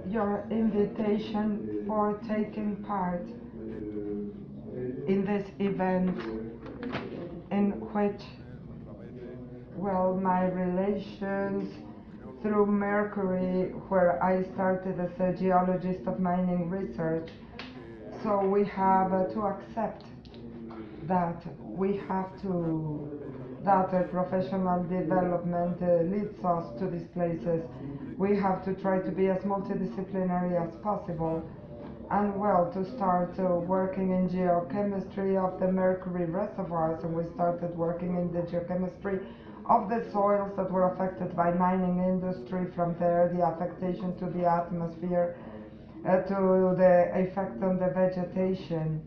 your invitation for taking part in this event in which, well, my relations through mercury, where I started as a geologist of mining research. So we have to accept that we have to, that professional development leads us to these places. We have to try to be as multidisciplinary as possible, and well, to start working in geochemistry of the mercury reservoirs, and we started working in the geochemistry of the soils that were affected by mining industry, from there the affectation to the atmosphere, to the effect on the vegetation.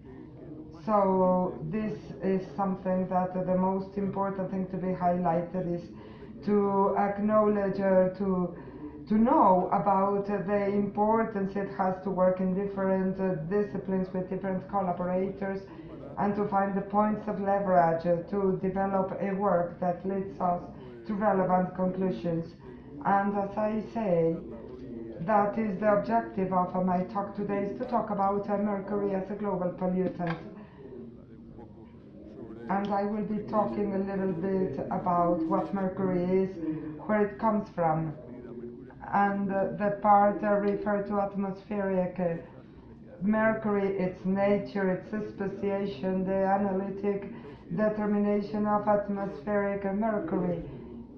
So this is something that the most important thing to be highlighted is to acknowledge, to know about the importance it has to work in different disciplines with different collaborators, and to find the points of leverage to develop a work that leads us to relevant conclusions. And as I say, that is the objective of my talk today, is to talk about mercury as a global pollutant. And I will be talking a little bit about what mercury is, where it comes from, and the part referred to atmospheric mercury, its nature, its speciation, the analytic determination of atmospheric mercury.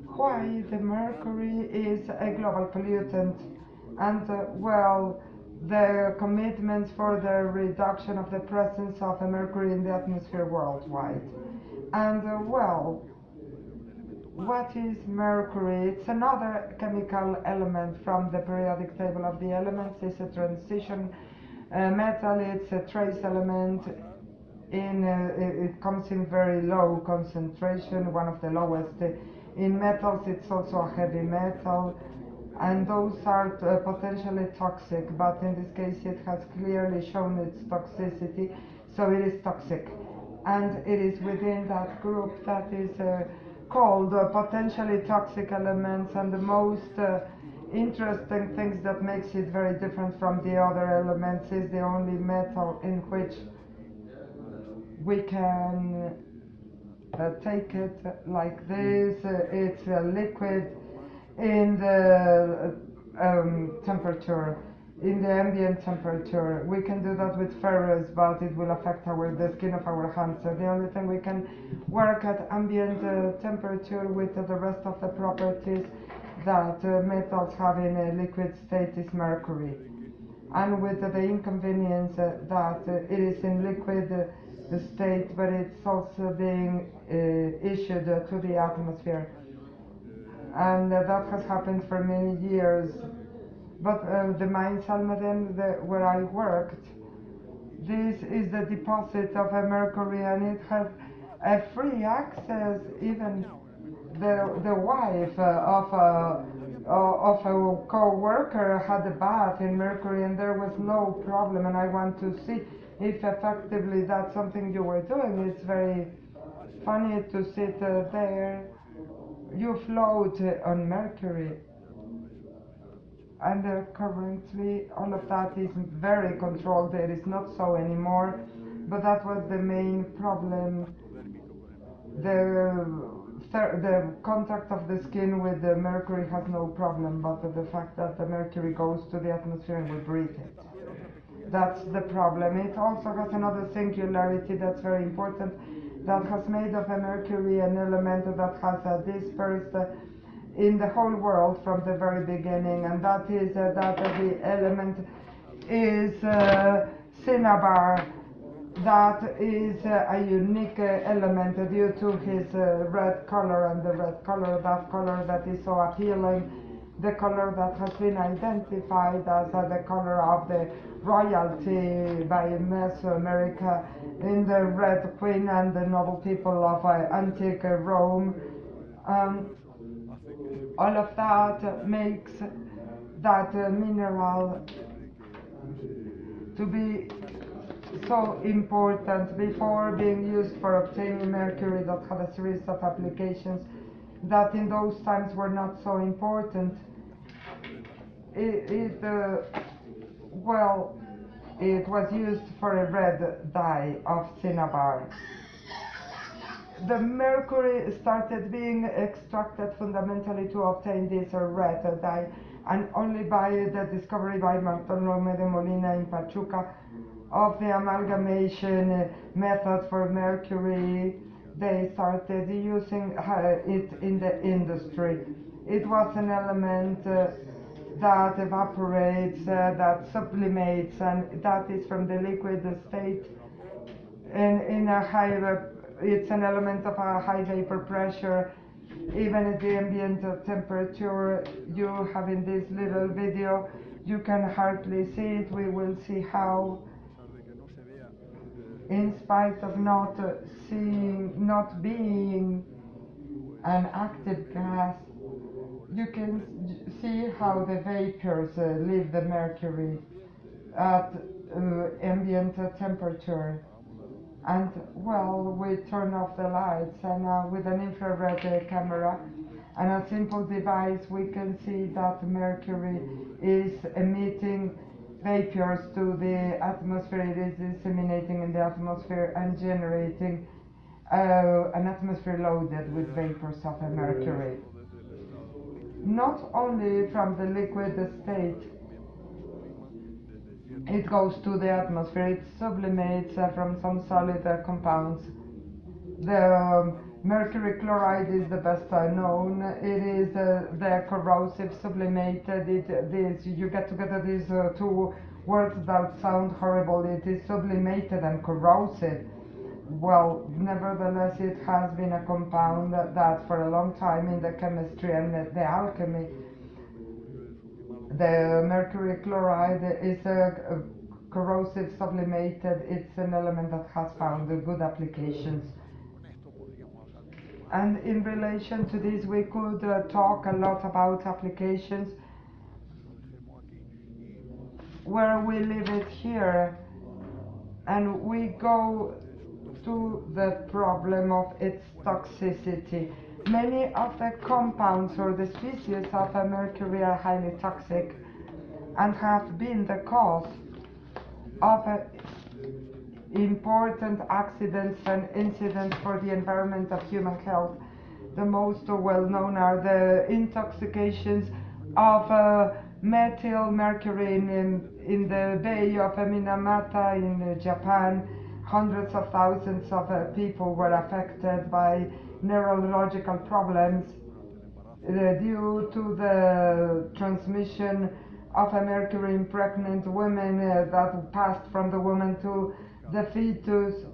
Why the mercury is a global pollutant, and well, the commitments for the reduction of the presence of mercury in the atmosphere worldwide. And well, what is mercury? It's another chemical element from the periodic table of the elements. It's a transition metal. It's a trace element. It comes in very low concentration, one of the lowest in metals. It's also a heavy metal, and those are potentially toxic, but in this case it has clearly shown its toxicity, so it is toxic. And it is within that group that is called potentially toxic elements, and the most interesting things that makes it very different from the other elements is the only metal in which we can take it like this. It's a liquid in the temperature, in the ambient temperature. We can do that with ferrous, but it will affect the skin of our hands. So the only thing we can work at ambient temperature with the rest of the properties that metals have in a liquid state is mercury. And with the inconvenience that it is in liquid state, but it's also being issued to the atmosphere. And that has happened for many years. But the mine Salmaden, where I worked, this is the deposit of a mercury, and it has a free access. Even the wife of a co-worker had a bath in mercury, and there was no problem. And I want to see if effectively that's something you were doing. It's very funny to sit there. You float on mercury, and currently all of that is very controlled. It is not so anymore, but that was the main problem. The contact of the skin with the mercury has no problem, but the fact that the mercury goes to the atmosphere and we breathe it, that's the problem. It also has another singularity that's very important, that has made of a mercury an element that has dispersed in the whole world from the very beginning, and that is that the element is cinnabar. That is a unique element due to his red color, and the red color, that color that is so appealing, the color that has been identified as the color of the royalty by Mesoamerica in the Red Queen and the noble people of antique Rome. All of that makes that mineral to be so important. Before being used for obtaining mercury, that had a series of applications that in those times were not so important. Well, it was used for a red dye of cinnabar. The mercury started being extracted fundamentally to obtain this red dye, and only by the discovery by Bartolome de Molina in Pachuca of the amalgamation method for mercury, they started using it in the industry. It was an element that evaporates, that sublimates, and that is from the liquid state in a high, it's an element of a high vapor pressure, even at the ambient temperature. You have in this little video, you can hardly see it. We will see how, in spite of not being an active gas, you can see how the vapors leave the mercury at ambient temperature. And well, we turn off the lights, and with an infrared camera and a simple device, we can see that mercury is emitting vapors to the atmosphere. It is disseminating in the atmosphere and generating an atmosphere loaded with vapors of mercury. Not only from the liquid state it goes to the atmosphere, it sublimates from some solid compounds. The mercury chloride is the best known. It is the corrosive sublimated. You get together these two words that sound horrible. It is sublimated and corrosive. Well, nevertheless, it has been a compound that for a long time in the chemistry and the alchemy, the mercury chloride is a corrosive sublimated. It's an element that has found good applications. And in relation to this, we could talk a lot about applications. Where we leave it here, and we go to the problem of its toxicity. Many of the compounds or the species of mercury are highly toxic and have been the cause of important accidents and incidents for the environment of human health. The most well-known are the intoxications of methyl mercury in the Bay of Minamata in Japan. Hundreds of thousands of people were affected by neurological problems due to the transmission of a mercury in pregnant women that passed from the woman to the fetus,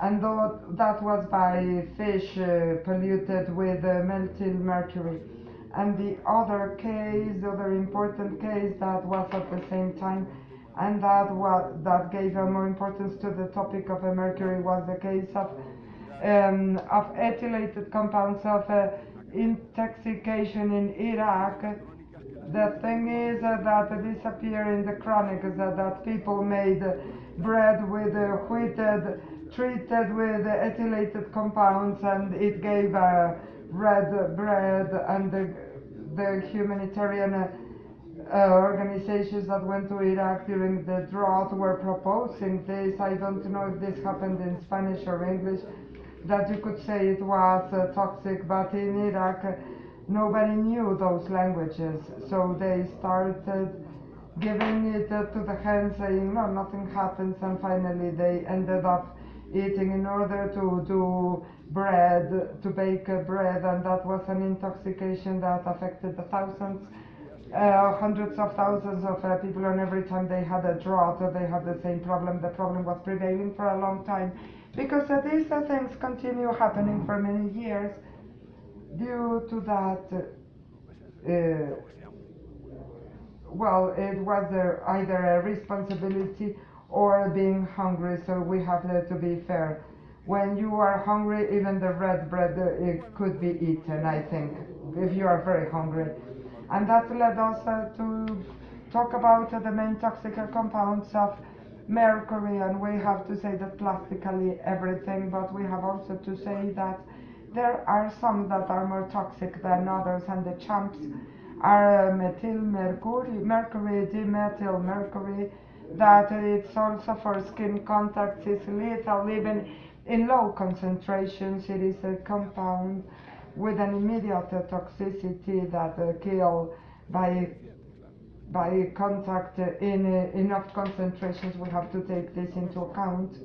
and that was by fish polluted with methyl mercury. And the other case, the other important case that was at the same time, and that gave more importance to the topic of mercury, was the case of ethylated compounds of intoxication in Iraq. The thing is that disappear in the chronicles that people made bread with treated with ethylated compounds, and it gave red bread, and the humanitarian organizations that went to Iraq during the drought were proposing this. I don't know if this happened in Spanish or English, that you could say it was toxic, but in Iraq nobody knew those languages, so they started giving it to the hands, saying no, nothing happens, and finally they ended up eating in order to do bread, to bake bread, and that was an intoxication that affected the thousands, hundreds of thousands of people, and every time they had a drought, they had the same problem. The problem was prevailing for a long time, because these things continue happening for many years due to that. Well, it was either a responsibility or being hungry, so we have to be fair. When you are hungry, even the red bread it could be eaten, I think, if you are very hungry. And that led us to talk about the main toxic compounds of mercury, and we have to say that plastically everything, but we have also to say that there are some that are more toxic than others, and the champs are methyl mercury, dimethyl mercury, that it's also for skin contact is lethal even in low concentrations. It is a compound with an immediate toxicity that kill by contact in enough concentrations. We have to take this into account.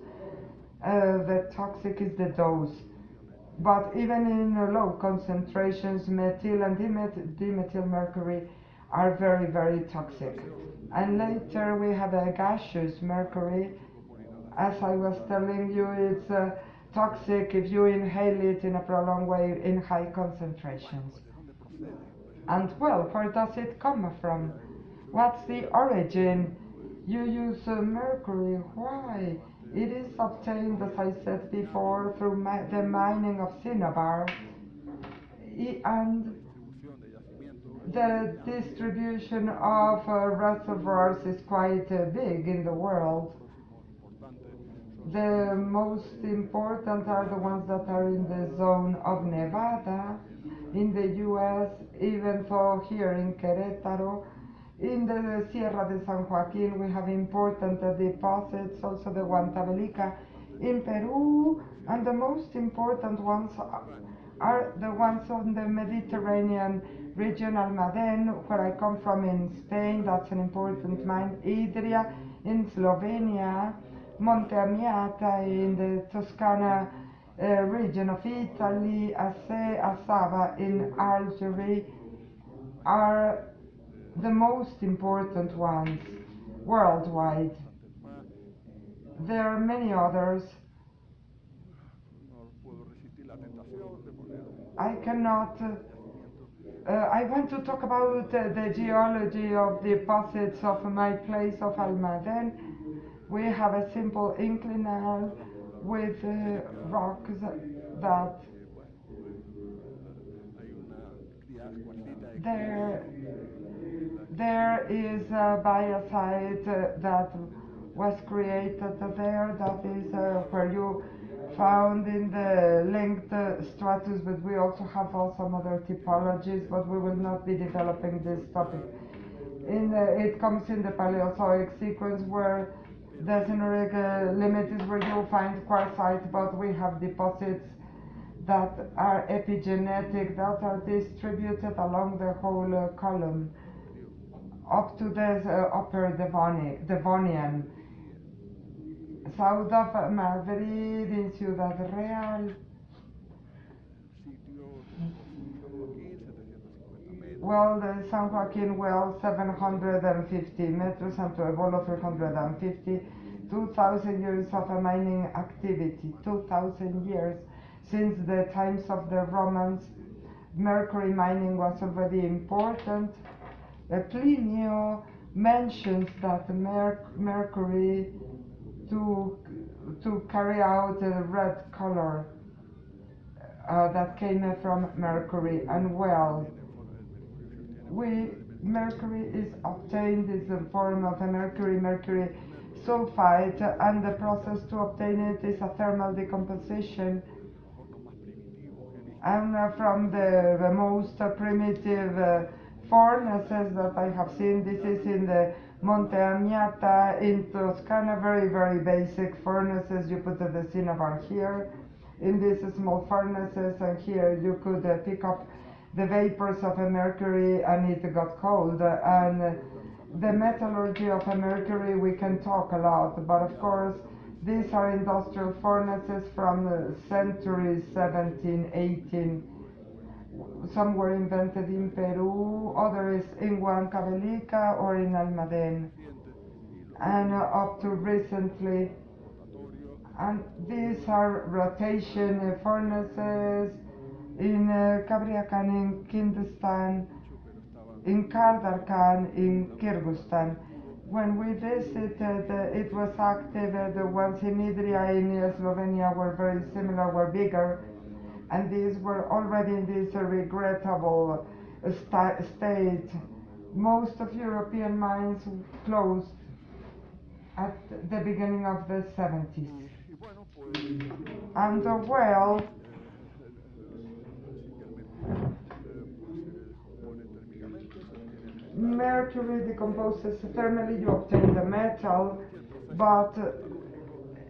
The toxic is the dose. But even in low concentrations, methyl and dimethyl mercury are very, very toxic. And later we have a gaseous mercury. As I was telling you, it's toxic if you inhale it in a prolonged way in high concentrations. And well, where does it come from? What's the origin? You use mercury. Why? It is obtained, as I said before, through the mining of cinnabar, and the distribution of reservoirs is quite big in the world. The most important are the ones that are in the zone of Nevada, in the US, even though here in Querétaro, in the Sierra de San Joaquin, we have important deposits, also the Guantavelica in Peru, and the most important ones are the ones on the Mediterranean region, Almaden, where I come from in Spain, that's an important mine, Idria in Slovenia, Monte Amiata in the Toscana region of Italy, Assava in Algeria are the most important ones worldwide. There are many others. I cannot. I want to talk about the geology of the deposits of my place of Almaden. We have a simple inclinal with rocks that there there is a biocide that was created there, that is where you found in the linked stratus, but we also have some other typologies, but we will not be developing this topic. It comes in the Paleozoic sequence, where the Cenouric limit is where you find quartzite, but we have deposits that are epigenetic, that are distributed along the whole column up to the upper Devonian, south of Madrid, in Ciudad Real. Well, the San Joaquin well, 750 meters, and Pueblo 350. 2,000 years of a mining activity, 2,000 years. Since the times of the Romans, mercury mining was already important. Plinio mentions that mercury to carry out a red color that came from mercury, and well, mercury is obtained in the form of a mercury sulfide, and the process to obtain it is a thermal decomposition. And from the most primitive furnaces that I have seen, this is in the Monte Amiata in Toscana, very, very basic furnaces. You put the cinnabar here in these small furnaces, and here you could pick up the vapors of a mercury, and it got cold. And the metallurgy of a mercury, we can talk a lot, but of course these are industrial furnaces from the century 17, 18. Some were invented in Peru, others in Huancavelica or in Almaden, and up to recently. And these are rotation furnaces in Kabriakan in Kyrgyzstan, in Kardarkan in Kyrgyzstan. When we visited, it was active. The ones in Idria in Slovenia were very similar, were bigger, and these were already in this regrettable state. Most of European mines closed at the beginning of the 70s. And well, mercury decomposes thermally, you obtain the metal, but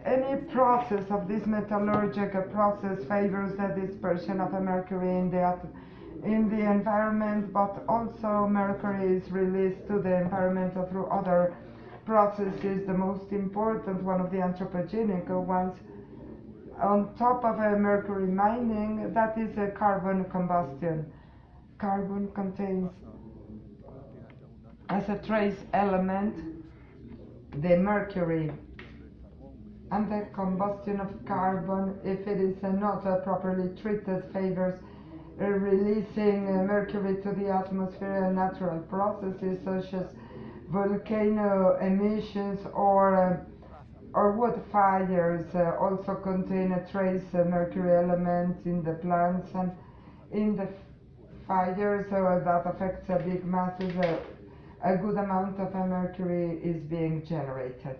any process of this metallurgical process favors the dispersion of mercury in the environment, but also mercury is released to the environment through other processes. The most important one of the anthropogenic ones, on top of mercury mining, that is carbon combustion. Carbon contains as a trace element the mercury, and the combustion of carbon, if it is not properly treated, favors releasing mercury to the atmosphere, and natural processes such as volcano emissions or wood fires also contain a trace mercury element in the plants and in the fires that affects big masses. A good amount of mercury is being generated.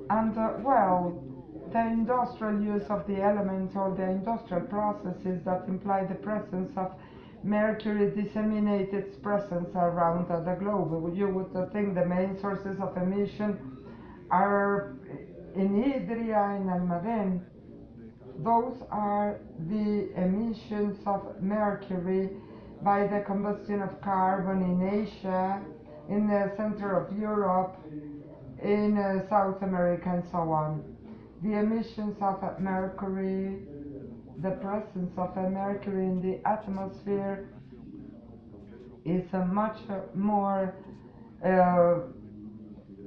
And well, the industrial use of the element or the industrial processes that imply the presence of mercury disseminate its presence around the globe. You would think the main sources of emission are in Idria, in Almaden. Those are the emissions of mercury by the combustion of carbon in Asia, in the center of Europe, in South America, and so on. The emissions of mercury, the presence of mercury in the atmosphere is much more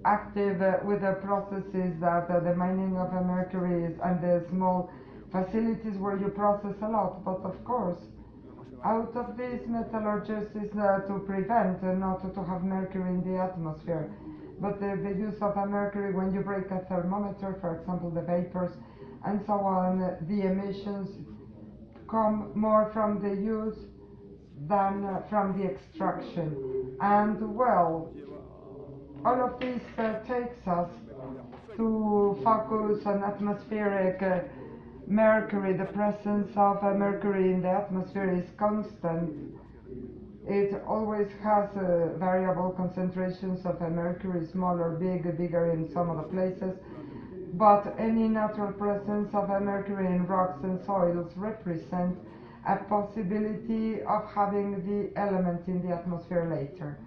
active with the processes that the mining of mercury is, and the small facilities where you process a lot. But of course, out of these metallurgists is to prevent not to have mercury in the atmosphere. But the use of mercury, when you break a thermometer, for example, the vapors and so on, the emissions come more from the use than from the extraction. And well, all of this takes us to focus on atmospheric mercury. The presence of mercury in the atmosphere is constant. It always has variable concentrations of mercury, small or big, bigger in some of the places. But any natural presence of mercury in rocks and soils represent a possibility of having the element in the atmosphere later.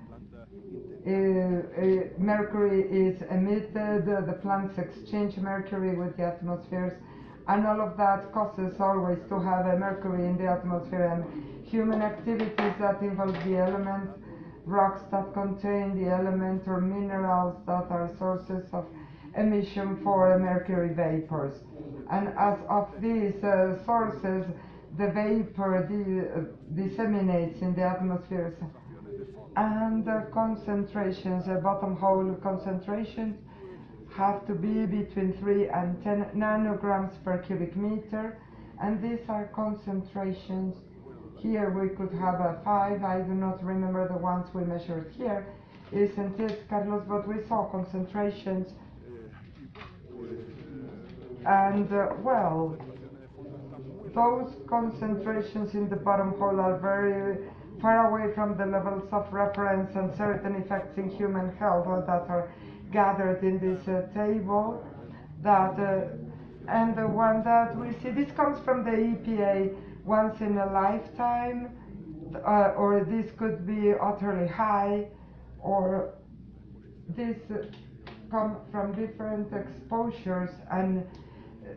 Mercury is emitted, the plants exchange mercury with the atmospheres, and all of that causes always to have a mercury in the atmosphere, and human activities that involve the element, rocks that contain the element, or minerals that are sources of emission for mercury vapors. And as of these sources, the vapor disseminates in the atmosphere, and the concentrations, bottom hole concentrations, have to be between 3 and 10 nanograms per cubic meter, and these are concentrations. Here we could have a 5, I do not remember the ones we measured here, isn't it, Carlos? But we saw concentrations, and well, those concentrations in the bottom hole are very far away from the levels of reference and certain effects in human health that are gathered in this table. That and the one that we see, this comes from the EPA, once in a lifetime, or this could be utterly high, or this come from different exposures and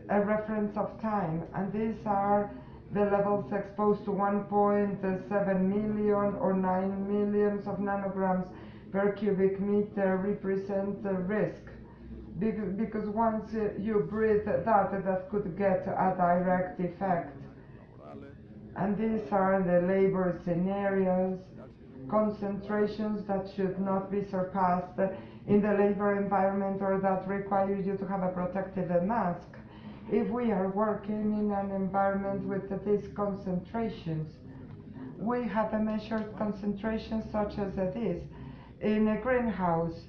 a reference of time, and these are the levels exposed to 1.7 million or 9 millions of nanograms per cubic meter represent the risk, because once you breathe that could get a direct effect. And these are the labor scenarios, concentrations that should not be surpassed in the labor environment, or that require you to have a protective mask. If we are working in an environment with these concentrations, we have a measured concentration such as this in a greenhouse,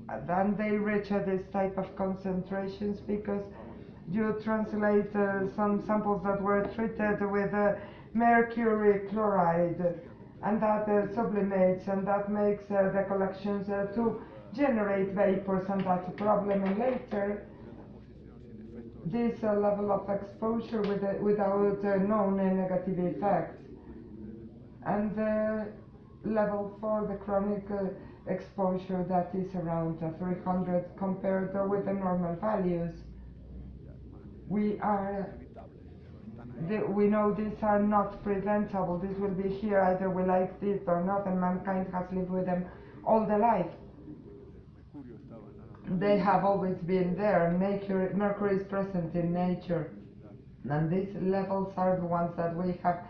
and they reach this type of concentrations because you translate some samples that were treated with mercury chloride, and that sublimates, and that makes the collections to generate vapors, and that's a problem. And later, this level of exposure without known negative effects, and the level for the chronic exposure that is around 300 compared with the normal values. We know these are not preventable. This will be here either we like this or not, and mankind has lived with them all the life. They have always been there. Mercury is present in nature, and these levels are the ones that we have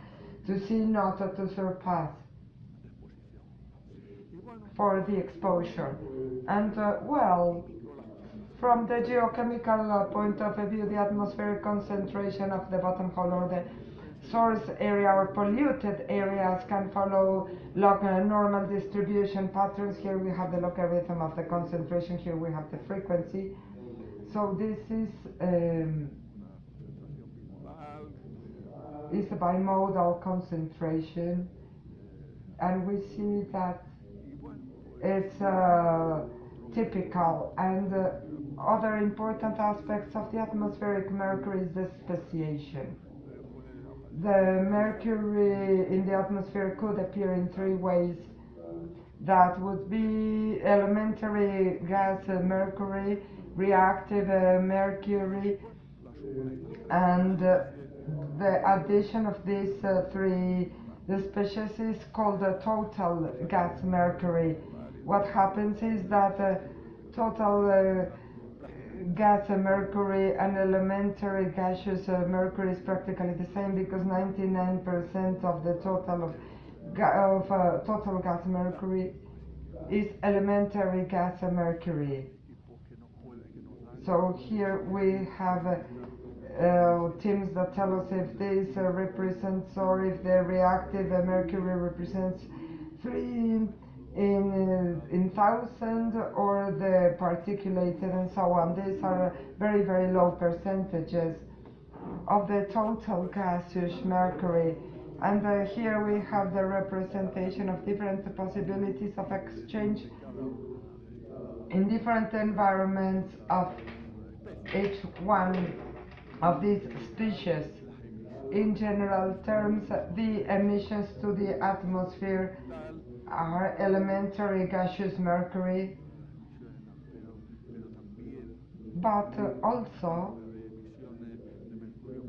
to see, not to surpass for the exposure. And well, from the geochemical point of view, the atmospheric concentration of the bottom hole or the source area or polluted areas can follow normal distribution patterns. Here we have the logarithm of the concentration, here we have the frequency. So this is a bimodal concentration, and we see that it's typical. And other important aspects of the atmospheric mercury is the speciation. The mercury in the atmosphere could appear in three ways. That would be elementary gas mercury, reactive mercury, and the addition of these three species is called the total gas mercury. What happens is that total gas mercury and elementary gaseous mercury is practically the same, because 99% of the total of total gas mercury is elementary gas mercury. So here we have teams that tell us if this represents, or if the reactive mercury represents 3 in 1,000, or the particulated, and so on. These are very, very low percentages of the total gaseous mercury. And here we have the representation of different possibilities of exchange in different environments of each one of these species. In general terms, the emissions to the atmosphere are elementary gaseous mercury, but also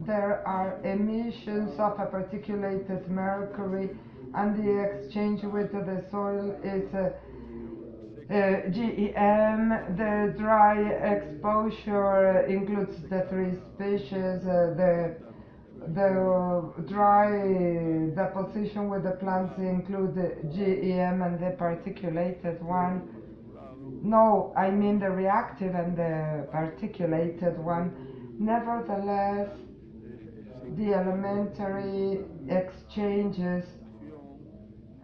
there are emissions of a particulated mercury, and the exchange with the soil is GEM. The dry exposure includes the three species. The dry deposition with the plants include the GEM and the particulated one. No, I mean the reactive and the particulated one. Nevertheless, the elementary exchanges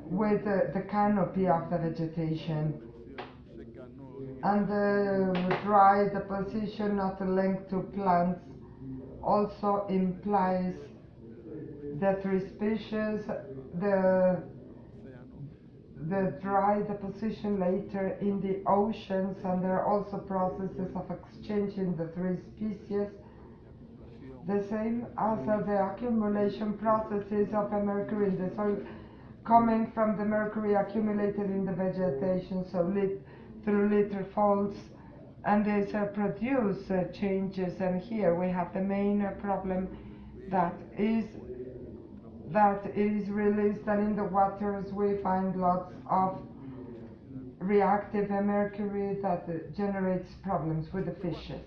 with the canopy of the vegetation, and the dry deposition not linked to plants also implies the three species. The dry deposition later in the oceans, and there are also processes of exchanging the three species, the same as the accumulation processes of mercury in the soil coming from the mercury accumulated in the vegetation, so through little folds, and these produce changes. And here we have the main problem that is released, and in the waters we find lots of reactive mercury that generates problems with the fishes.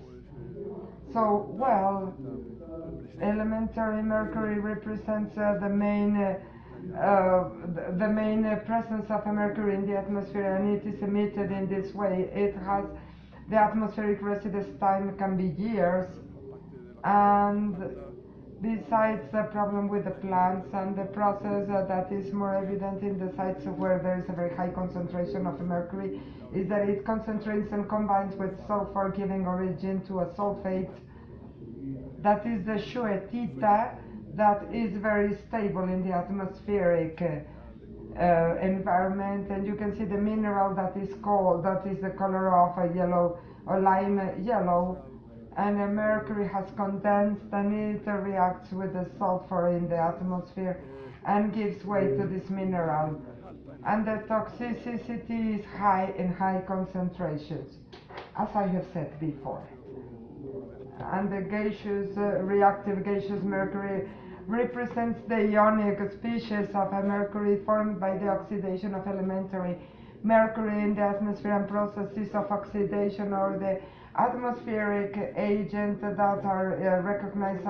So, well, elementary mercury represents the main presence of mercury in the atmosphere, and it is emitted in this way. The atmospheric residence time can be years, and besides the problem with the plants and the process that is more evident in the sites where there is a very high concentration of mercury is that it concentrates and combines with sulfur, giving origin to a sulfate that is the schuettita, that is very stable in the atmospheric environment, and you can see the mineral that is the color of a yellow or lime yellow, and mercury has condensed and it reacts with the sulfur in the atmosphere and gives way to this mineral, and the toxicity is high in high concentrations, as I have said before. And the gaseous, reactive gaseous mercury represents the ionic species of a mercury formed by the oxidation of elementary mercury in the atmosphere and processes of oxidation, or the atmospheric agent that are recognized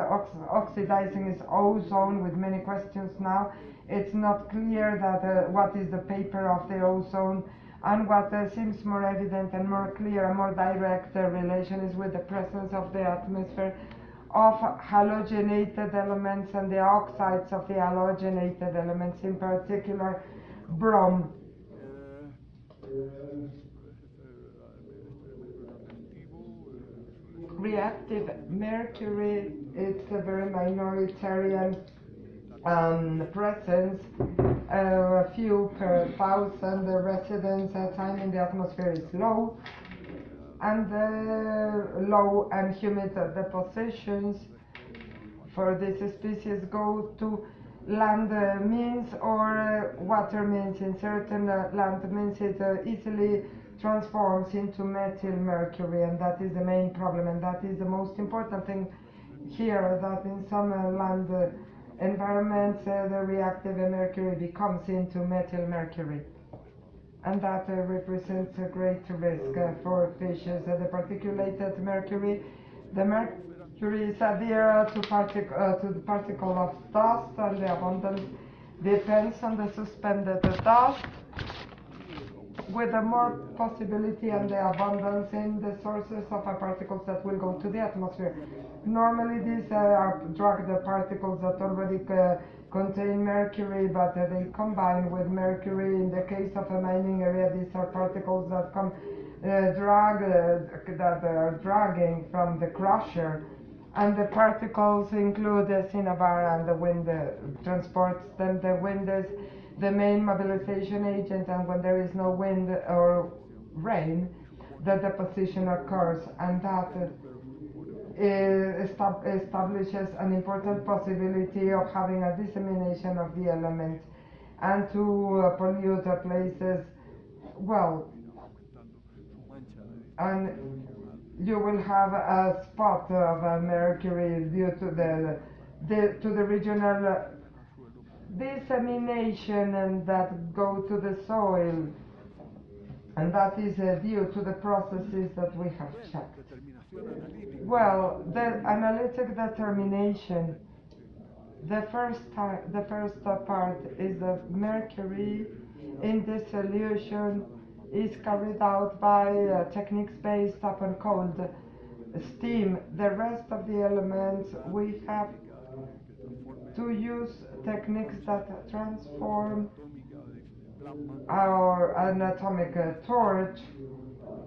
oxidizing is ozone, with many questions now. It's not clear that what is the paper of the ozone, and what seems more evident and more clear and more direct relation is with the presence of the atmosphere of halogenated elements and the oxides of the halogenated elements, in particular brom. Reactive mercury, it's a very minoritarian presence, a few per thousand. The residence time in the atmosphere is low, and low and humid depositions for this species go to land means or water means. In certain land means it easily transforms into methyl mercury, and that is the main problem, and that is the most important thing here, that in some land environments the reactive mercury becomes into methyl mercury, and that represents a great risk for fishes. The particulated mercury, the mercury is adhere to the particle of dust, and the abundance depends on the suspended dust, with a more possibility and the abundance in the sources of particles that will go to the atmosphere. Normally these are drugged particles that already contain mercury, but they combine with mercury. In the case of a mining area, these are particles that come that are dragging from the crusher, and the particles include the cinnabar, and the wind transports them. The wind is the main mobilization agent, and when there is no wind or rain, the deposition occurs, and that establishes an important possibility of having a dissemination of the element and to pollute places. Well, and you will have a spot of mercury due to the regional dissemination and that go to the soil, and that is due to the processes that we have checked. Well, the analytic determination, the first part is the mercury in this solution is carried out by techniques based upon cold steam. The rest of the elements we have to use techniques that transform our atomic torch,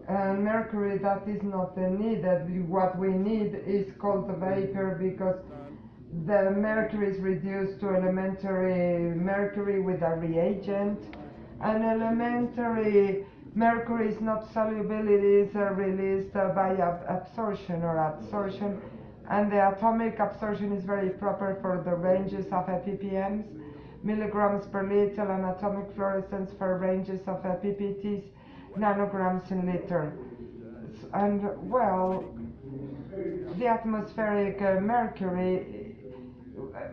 and mercury that is not needed. What we need is cold vapor, because the mercury is reduced to elementary mercury with a reagent, and elementary mercury is not soluble, it is released by absorption or adsorption, and the atomic absorption is very proper for the ranges of ppms, milligrams per liter, and atomic fluorescence for ranges of ppts, nanograms in liter. And well, the atmospheric mercury,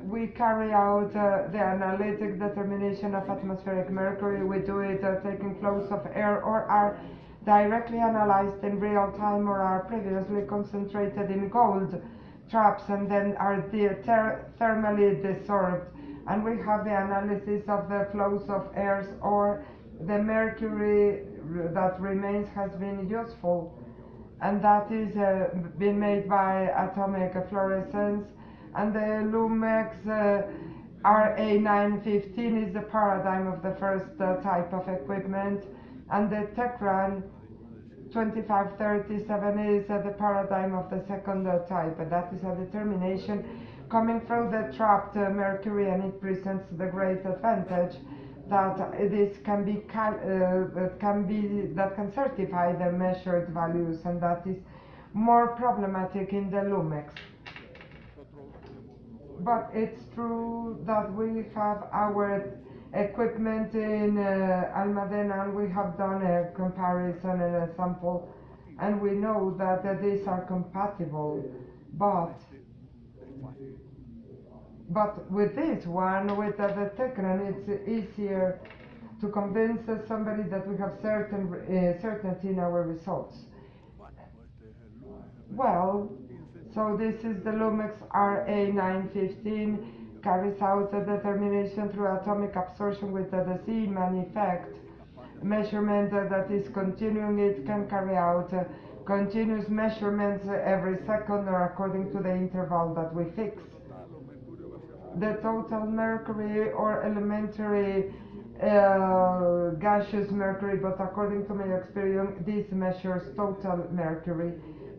we carry out the analytic determination of atmospheric mercury. We do it taking flows of air or are directly analyzed in real time, or are previously concentrated in gold traps and then are thermally desorbed. And we have the analysis of the flows of airs, or the mercury that remains has been useful, and that is been made by atomic fluorescence. And the Lumex RA915 is the paradigm of the first type of equipment, and the Techran 2537 is the paradigm of the second type. That is a determination coming from the trapped mercury, and it presents the great advantage that this can be that can certify the measured values, and that is more problematic in the Lumex. But it's true that we have our equipment in Almadena, and we have done a comparison and a sample, and we know that these are compatible, but with this one, with the Tecran, it's easier to convince somebody that we have certainty in our results. Well, so this is the Lumex RA915, carries out a determination through atomic absorption with the Zeeman effect measurement that is continuing. It can carry out continuous measurements every second or according to the interval that we fix. The total mercury or elementary gaseous mercury, but according to my experience, this measures total mercury.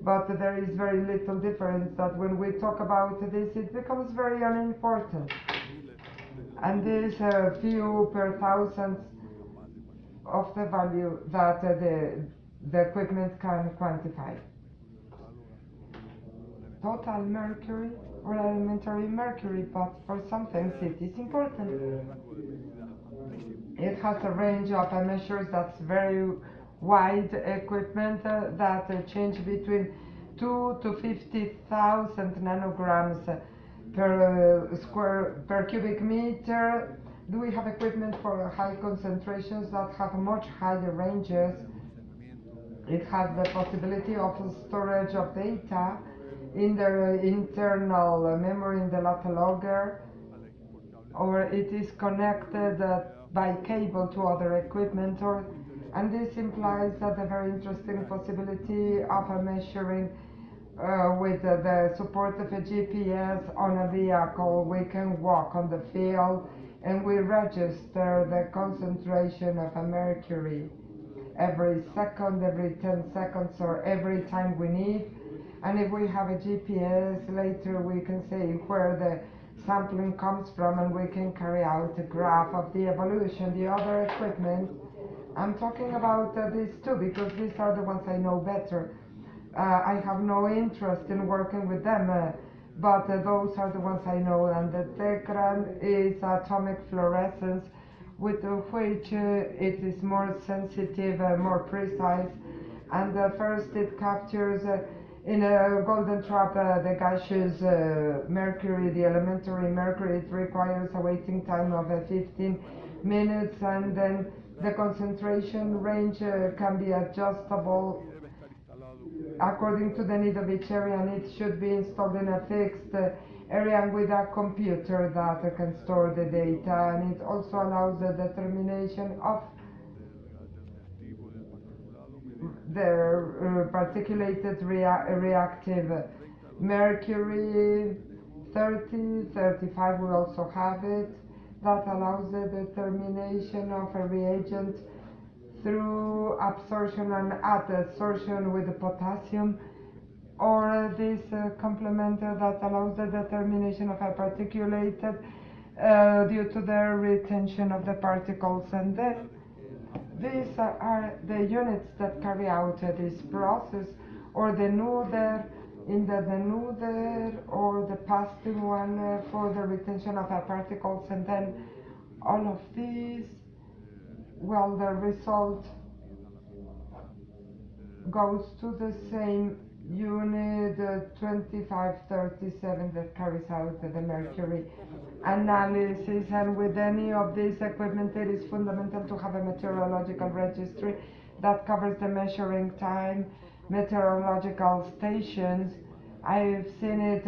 But there is very little difference that when we talk about this, it becomes very unimportant. And this few per thousand of the value that the equipment can quantify. Total mercury or elementary mercury, but for some things it is important. It has a range of measures that's very wide equipment that change between 2 to 50,000 nanograms per cubic meter. We have equipment for high concentrations that have much higher ranges. It has the possibility of storage of data in the internal memory in the data logger, or it is connected by cable to other equipment, and this implies that a very interesting possibility of measuring with the support of a GPS on a vehicle. We can walk on the field and we register the concentration of a mercury every second, every 10 seconds, or every time we need. And if we have a GPS, later we can say where the sampling comes from, and we can carry out a graph of the evolution. The other equipment, I'm talking about these two because these are the ones I know better. I have no interest in working with them, but those are the ones I know. And the Tecran is atomic fluorescence, with which it is more sensitive, more precise. And first it captures in a golden trap the gaseous mercury, the elementary mercury. It requires a waiting time of 15 minutes, and then the concentration range can be adjustable according to the need of each area, and it should be installed in a fixed area with a computer that can store the data. And it also allows the determination of the particulated reactive mercury 30, 35. We also have it that allows the determination of a reagent through absorption and adsorption with the potassium, or this complementer that allows the determination of a particulated due to the retention of the particles. And then these are the units that carry out this process, or the nuder in the denuder, or the pasting one for the retention of the particles. And then all of these, well, the result goes to the same unit 2537 that carries out the mercury analysis. And with any of this equipment, it is fundamental to have a meteorological registry that covers the measuring time, meteorological stations. I've seen it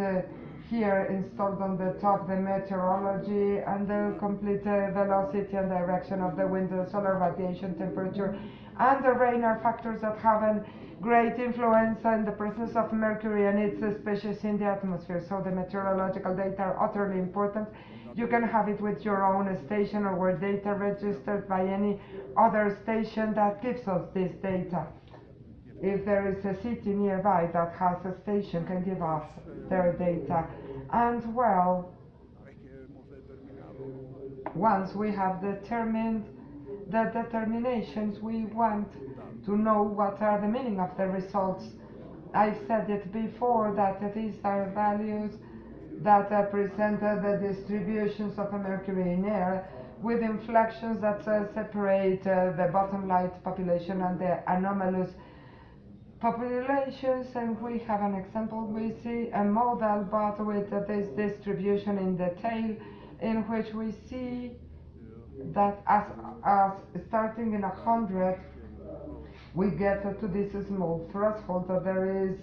here installed on the top, the meteorology and the complete velocity and direction of the wind, the solar radiation, temperature, and the rain are factors that have a great influence in the presence of mercury and its species in the atmosphere. So the meteorological data are utterly important. You can have it with your own station, or where data registered by any other station that gives us this data. If there is a city nearby that has a station, can give us their data. And well, once we have determined the determinations, we want to know what are the meaning of the results. I've said it before that these are values that present the distributions of mercury in air with inflections that separate the bottom line population and the anomalous populations. And we have an example. We see a model but with this distribution in the tail, in which we see that as starting in 100 we get to this small threshold. There is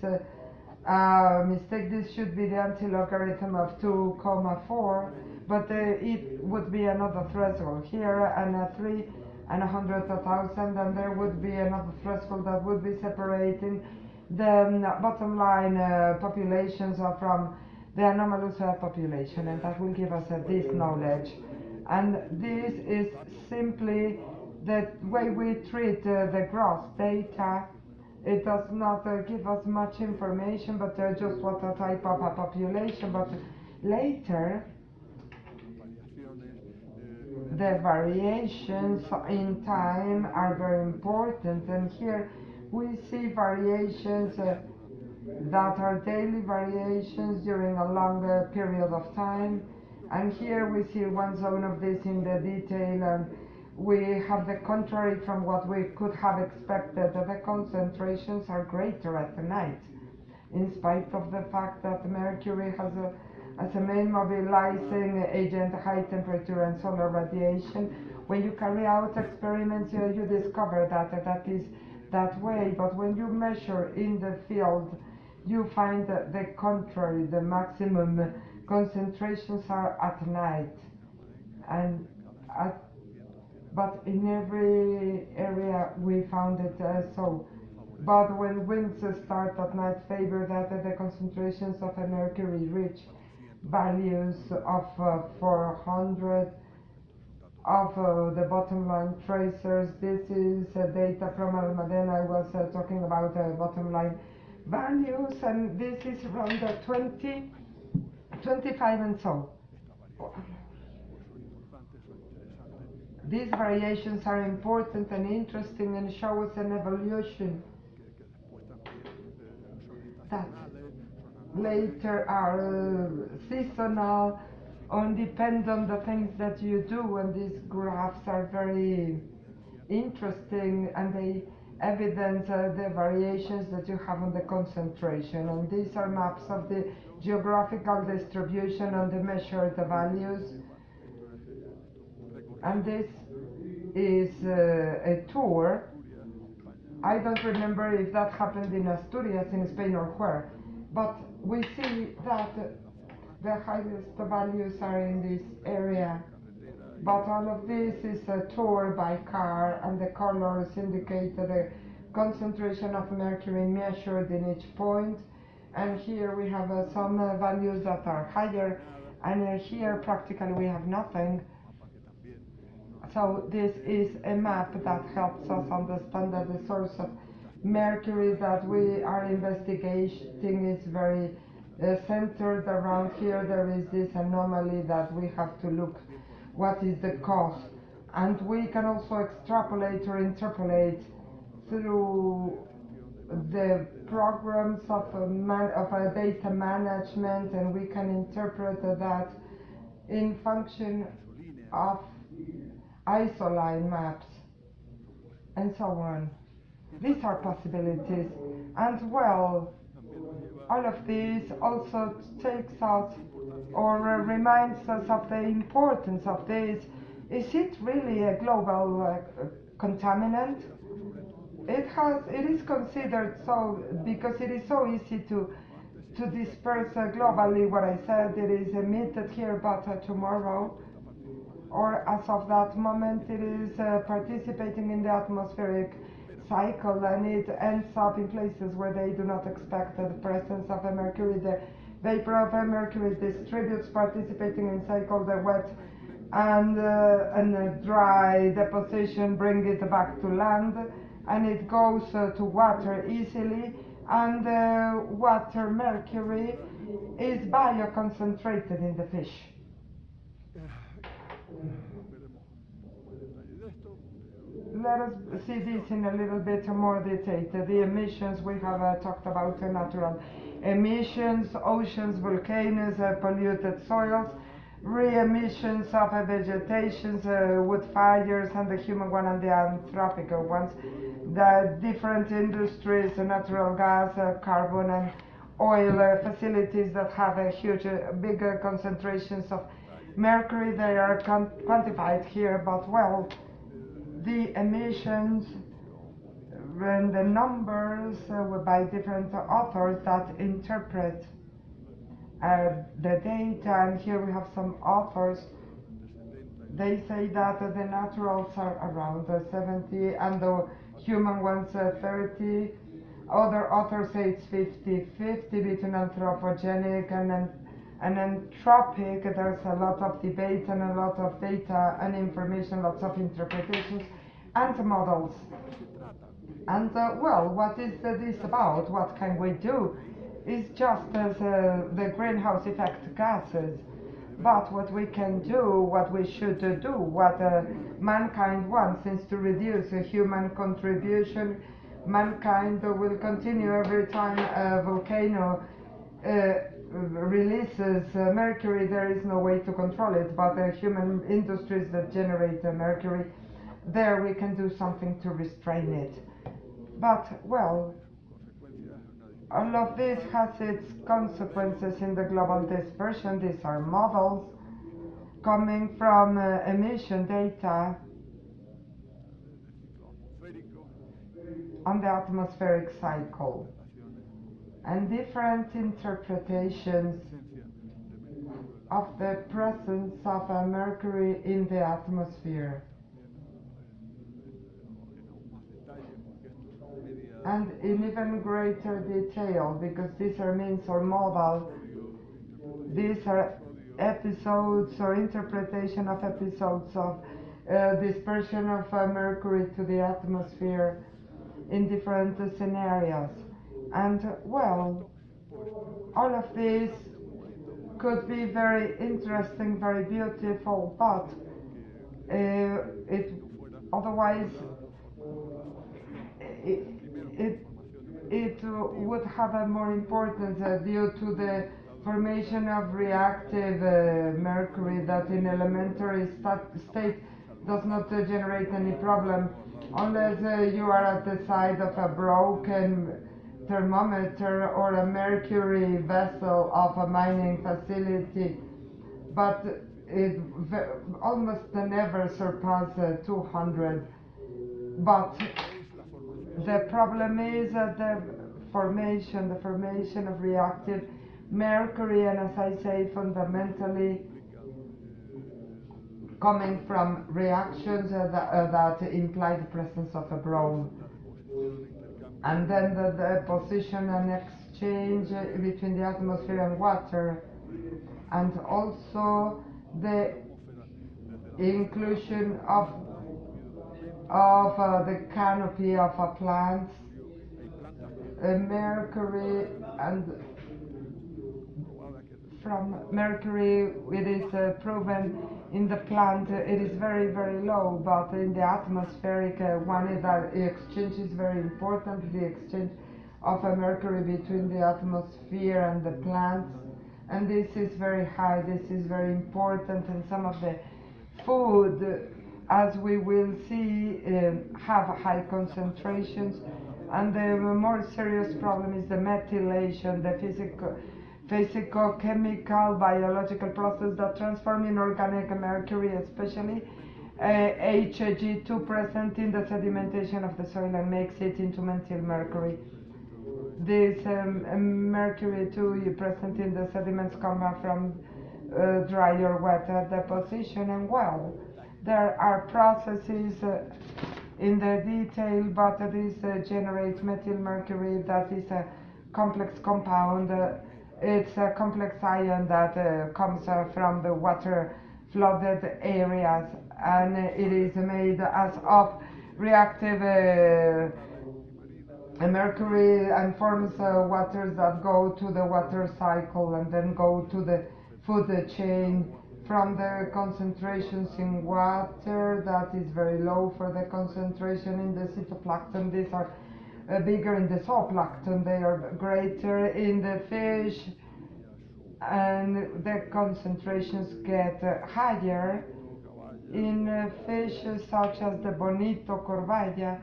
a mistake. This should be the anti-logarithm of 2,4, but it would be another threshold here, and a 3 and 100,000, and there would be another threshold that would be separating the bottom line populations from the anomalous population, and that will give us this knowledge. And this is simply the way we treat the gross data. It does not give us much information, but just what a type of a population. But later, the variations in time are very important, and here we see variations that are daily variations during a longer period of time. And here we see one zone of this in the detail, and we have the contrary from what we could have expected. The concentrations are greater at night, in spite of the fact that mercury has as a main mobilizing agent high temperature and solar radiation. When you carry out experiments, you discover that is that way, but when you measure in the field, you find the contrary. The maximum concentrations are at night, and but in every area we found it so. But when winds start at night, favor that the concentrations of mercury reach values of 400 of the bottom line tracers. This is data from Almadena. I was talking about bottom line values, and this is around 20, 25 and so. These variations are important and interesting and show us an evolution that later are seasonal and depend on the things that you do. And these graphs are very interesting, and they evidence the variations that you have on the concentration. And these are maps of the geographical distribution and the measured values. And this is a tour. I don't remember if that happened in Asturias in Spain or where, but we see that the highest values are in this area. But all of this is a tour by car, and the colors indicate the concentration of mercury measured in each point. And here we have some values that are higher, and here practically we have nothing. So this is a map that helps us understand that the source of mercury that we are investigating is very centered around here. There is this anomaly that we have to look what is the cause, and we can also extrapolate or interpolate through the programs of data management, and we can interpret that in function of isoline maps and so on. These are possibilities, and well, all of this also takes us or reminds us of the importance of this. Is it really a global contaminant? It is considered so because it is so easy to disperse globally. What I said, it is emitted here, but tomorrow, or as of that moment, it is participating in the atmospheric cycle, and it ends up in places where they do not expect the presence of a mercury. The vapor of a mercury distributes, participating in cycle. The wet and dry deposition bring it back to land, and it goes to water easily. And water mercury is bioconcentrated in the fish. Let us see this in a little bit more detail. The emissions we have talked about, natural emissions, oceans, volcanoes, polluted soils, re-emissions of vegetations, wood fires, and the human one and the anthropic ones. The different industries, natural gas, carbon, and oil facilities that have a huge, bigger concentrations of mercury. They are quantified here, but well, the emissions and the numbers by different authors that interpret the data, and here we have some authors. They say that the naturals are around 70 and the human ones 30. Other authors say it's 50-50 between anthropogenic and anthropic. There's a lot of debate and a lot of data and information, lots of interpretations and models. And well, what is this about? What can we do? It's just as the greenhouse effect gases. But what we can do, what we should do, what mankind wants is to reduce human contribution. Mankind will continue every time a volcano releases mercury. There is no way to control it, but human industries that generate mercury, there we can do something to restrain it. But, well, all of this has its consequences in the global dispersion. These are models coming from emission data on the atmospheric cycle and different interpretations of the presence of mercury in the atmosphere. And in even greater detail, because these are means or model, these are episodes or interpretation of episodes of dispersion of mercury to the atmosphere in different scenarios. And well, all of this could be very interesting, very beautiful, but it otherwise it would have a more importance due to the formation of reactive mercury that in elementary state does not generate any problem unless you are at the side of a broken thermometer or a mercury vessel of a mining facility, but it almost never surpasses 200. But the problem is that the formation of reactive mercury, and as I say, fundamentally coming from reactions that imply the presence of a brome, and then the deposition and exchange between the atmosphere and water, and also the inclusion of the canopy of plants, mercury, and from mercury it is proven in the plant it is very, very low, but in the atmospheric one, that exchange is very important, the exchange of mercury between the atmosphere and the plants, and this is very high, this is very important, and some of the food, as we will see, have high concentrations. And the more serious problem is the methylation, the physical, biological process that transform inorganic mercury, especially Hg2 present in the sedimentation of the soil, and makes it into methyl mercury. This mercury 2 present in the sediments come from dry or wet deposition, and well, there are processes in the detail, but this generates methyl mercury that is a complex compound. It's a complex ion that comes from the water flooded areas, and it is made as of reactive mercury and forms waters that go to the water cycle and then go to the food chain from the concentrations in water that is very low for the concentration in the phytoplankton. These are bigger in the zooplankton, they are greater in the fish, and the concentrations get higher in fish such as the bonito, corvalla,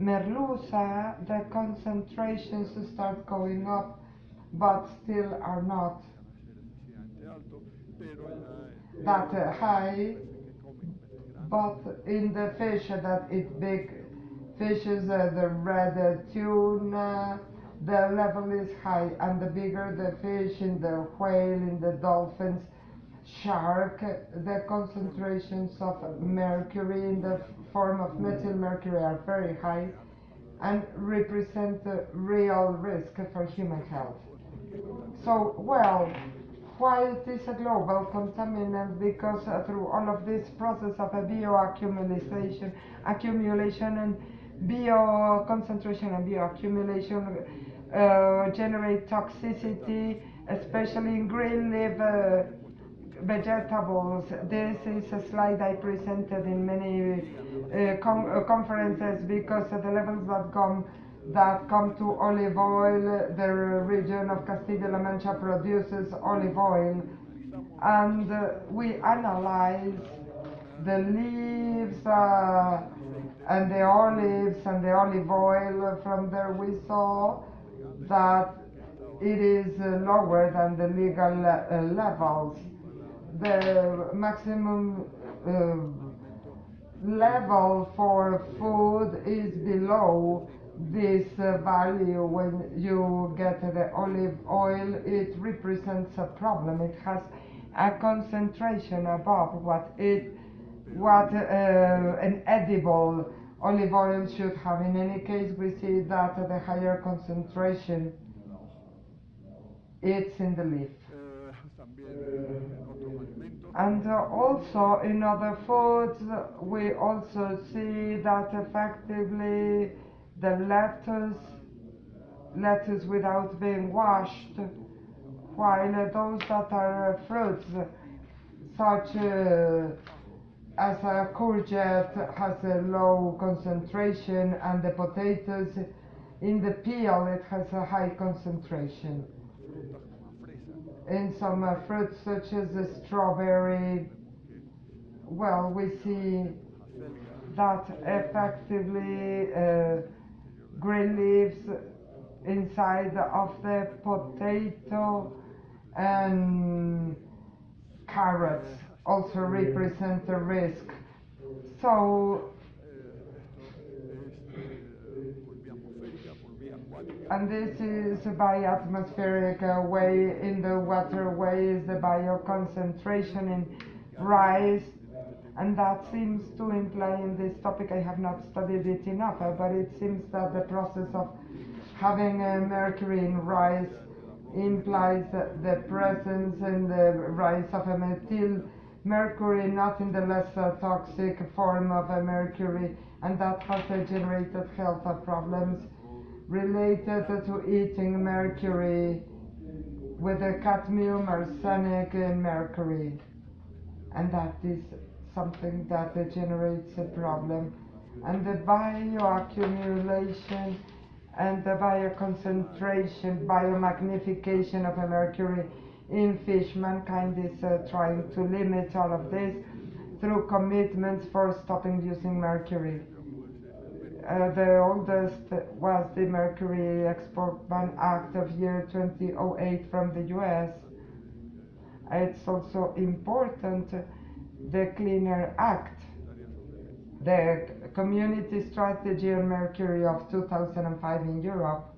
merluza. The concentrations start going up, but still are not that high. But in the fish that eat big fishes, the red tuna, the level is high, and the bigger the fish, in the whale, in the dolphins, shark, the concentrations of mercury in the form of methyl mercury are very high and represent a real risk for human health. So, well, why it is a global contaminant? Because through all of this process of a accumulation and bioconcentration and bioaccumulation generate toxicity, especially in green leaf vegetables. This is a slide I presented in many conferences, because the levels that come to olive oil, the region of Castilla-La Mancha produces olive oil, and we analyze the leaves and the olives and the olive oil. From there we saw that it is lower than the legal levels. The maximum level for food is below this value. When you get the olive oil, it represents a problem. It has a concentration above what an edible olive oil should have. In any case, we see that the higher concentration it's in the leaf. And also in other foods, we also see that effectively the lettuce without being washed, while those that are fruits, such as a courgette has a low concentration, and the potatoes in the peel it has a high concentration. In some fruits such as the strawberry, well, we see that effectively green leaves inside of the potato and carrots also represent a risk. So, and this is by atmospheric way in the waterway is the bioconcentration in rice, and that seems to imply in this topic, I have not studied it enough, but it seems that the process of having mercury in rice implies the presence in the rice of a methyl mercury, not in the less toxic form of a mercury, and that has generated health problems related to eating mercury with the cadmium, arsenic, and mercury, and that is something that generates a problem. And the bioaccumulation and the bioconcentration, biomagnification of a mercury in fish. Mankind is trying to limit all of this through commitments for stopping using mercury. The oldest was the Mercury Export Ban Act of year 2008 from the US. It's also important the Cleaner Act, the Community Strategy on Mercury of 2005 in Europe,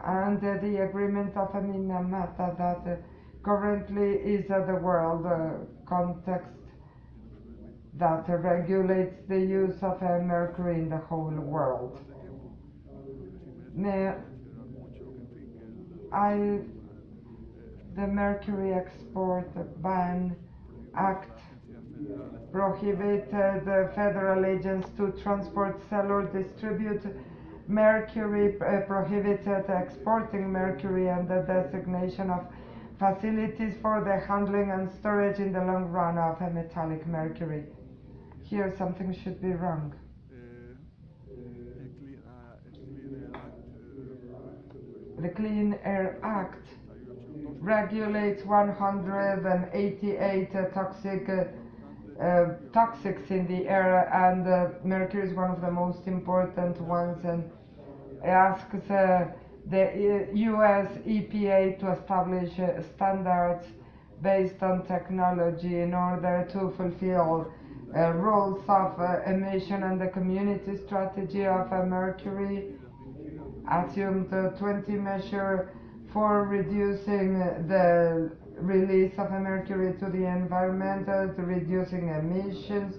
and the agreement of Minamata that currently is the world context that regulates the use of mercury in the whole world. The Mercury Export Ban Act prohibited federal agents to transport, sell, or distribute mercury, prohibited exporting mercury, and the designation of facilities for the handling and storage in the long run of a metallic mercury. Here something should be wrong. The Clean Air Act regulates 188 toxics in the air, and mercury is one of the most important ones, and asks the US EPA to establish standards based on technology in order to fulfill rules of emission, and the community strategy of mercury assumed 20 measures for reducing the release of mercury to the environment, to reducing emissions,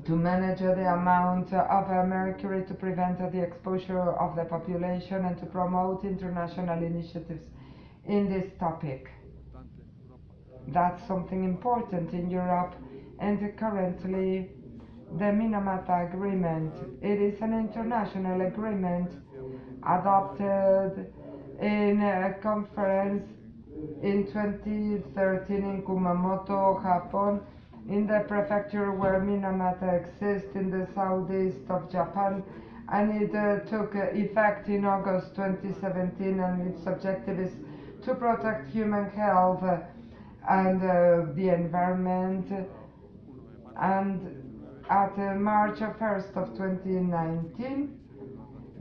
to manage the amount of mercury, to prevent the exposure of the population, and to promote international initiatives in this topic. That's something important in Europe, and currently the Minamata Agreement, it is an international agreement adopted in a conference in 2013 in Kumamoto, Japan, in the prefecture where Minamata exists in the southeast of Japan, and it took effect in August 2017, and its objective is to protect human health and the environment. And at March 1st of 2019,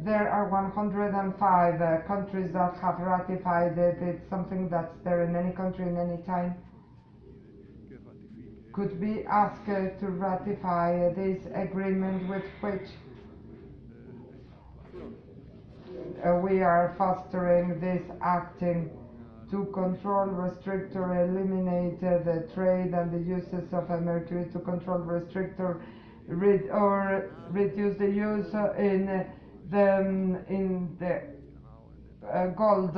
there are 105 countries that have ratified it. It's something that's there in any country in any time. Could be asked to ratify this agreement, with which we are fostering this acting to control, restrict, or eliminate the trade and the uses of mercury, to control, restrict, or reduce the use in the gold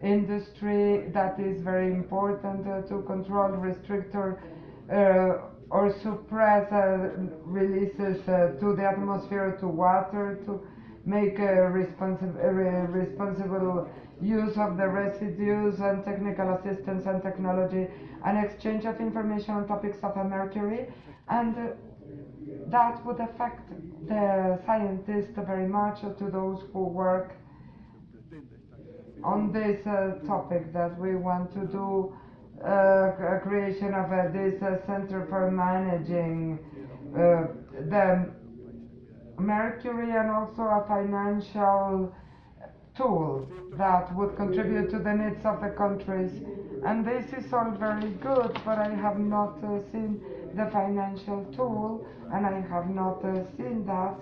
industry. That is very important, to control, restrict, or suppress releases to the atmosphere, to water, to make responsible use of the residues, and technical assistance and technology, and exchange of information on topics of mercury. And that would affect the scientists very much, to those who work on this topic, that we want to do a creation of this center for managing the mercury, and also a financial tool that would contribute to the needs of the countries. And this is all very good, but I have not seen the financial tool, and I have not seen that,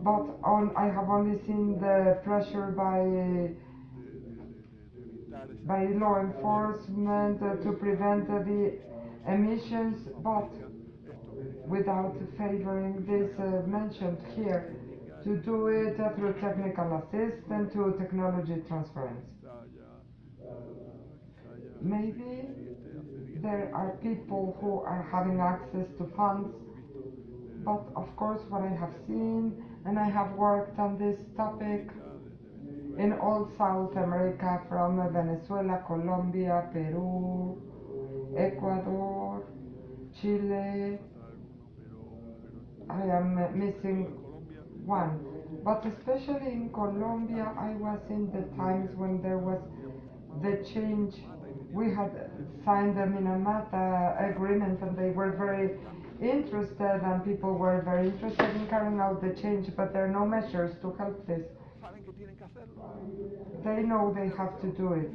but I have only seen the pressure by law enforcement to prevent the emissions, but without favoring this mentioned here, to do it through technical assistance, to technology transference. Maybe there are people who are having access to funds, but of course what I have seen, and I have worked on this topic in all South America, from Venezuela, Colombia, Peru, Ecuador, Chile. I am missing one, but especially in Colombia, I was in the times when there was the change. We had signed the Minamata agreement, and they were very interested, and people were very interested in carrying out the change, but there are no measures to help this. They know they have to do it,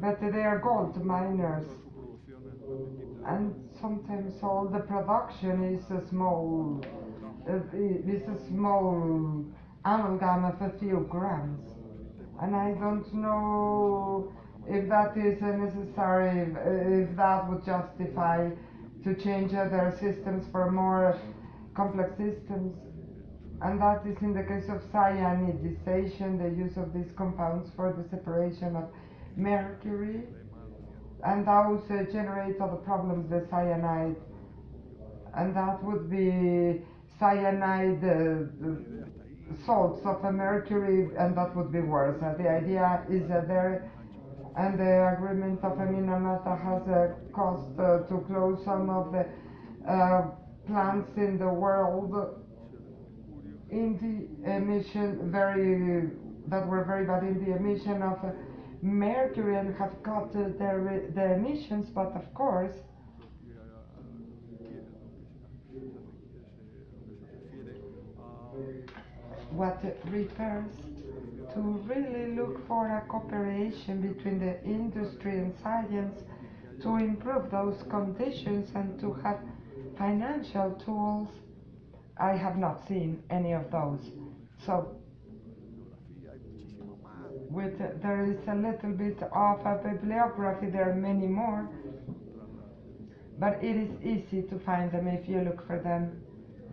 but they are gold miners, and sometimes all the production is a small amalgam of a few grams, and I don't know if that is necessary, if that would justify to change their systems for more complex systems. And that is in the case of cyanidization, the use of these compounds for the separation of mercury. and those generate other problems, the cyanide, and that would be cyanide salts of mercury, and that would be worse. The idea is there, and the agreement of Minamata has caused to close some of the plants in the world in the emission that were very bad in the emission of mercury, and have cut the emissions, but of course what refers to really look for a cooperation between the industry and science to improve those conditions and to have financial tools. I have not seen any of those. So there is a little bit of a bibliography, there are many more, but it is easy to find them if you look for them.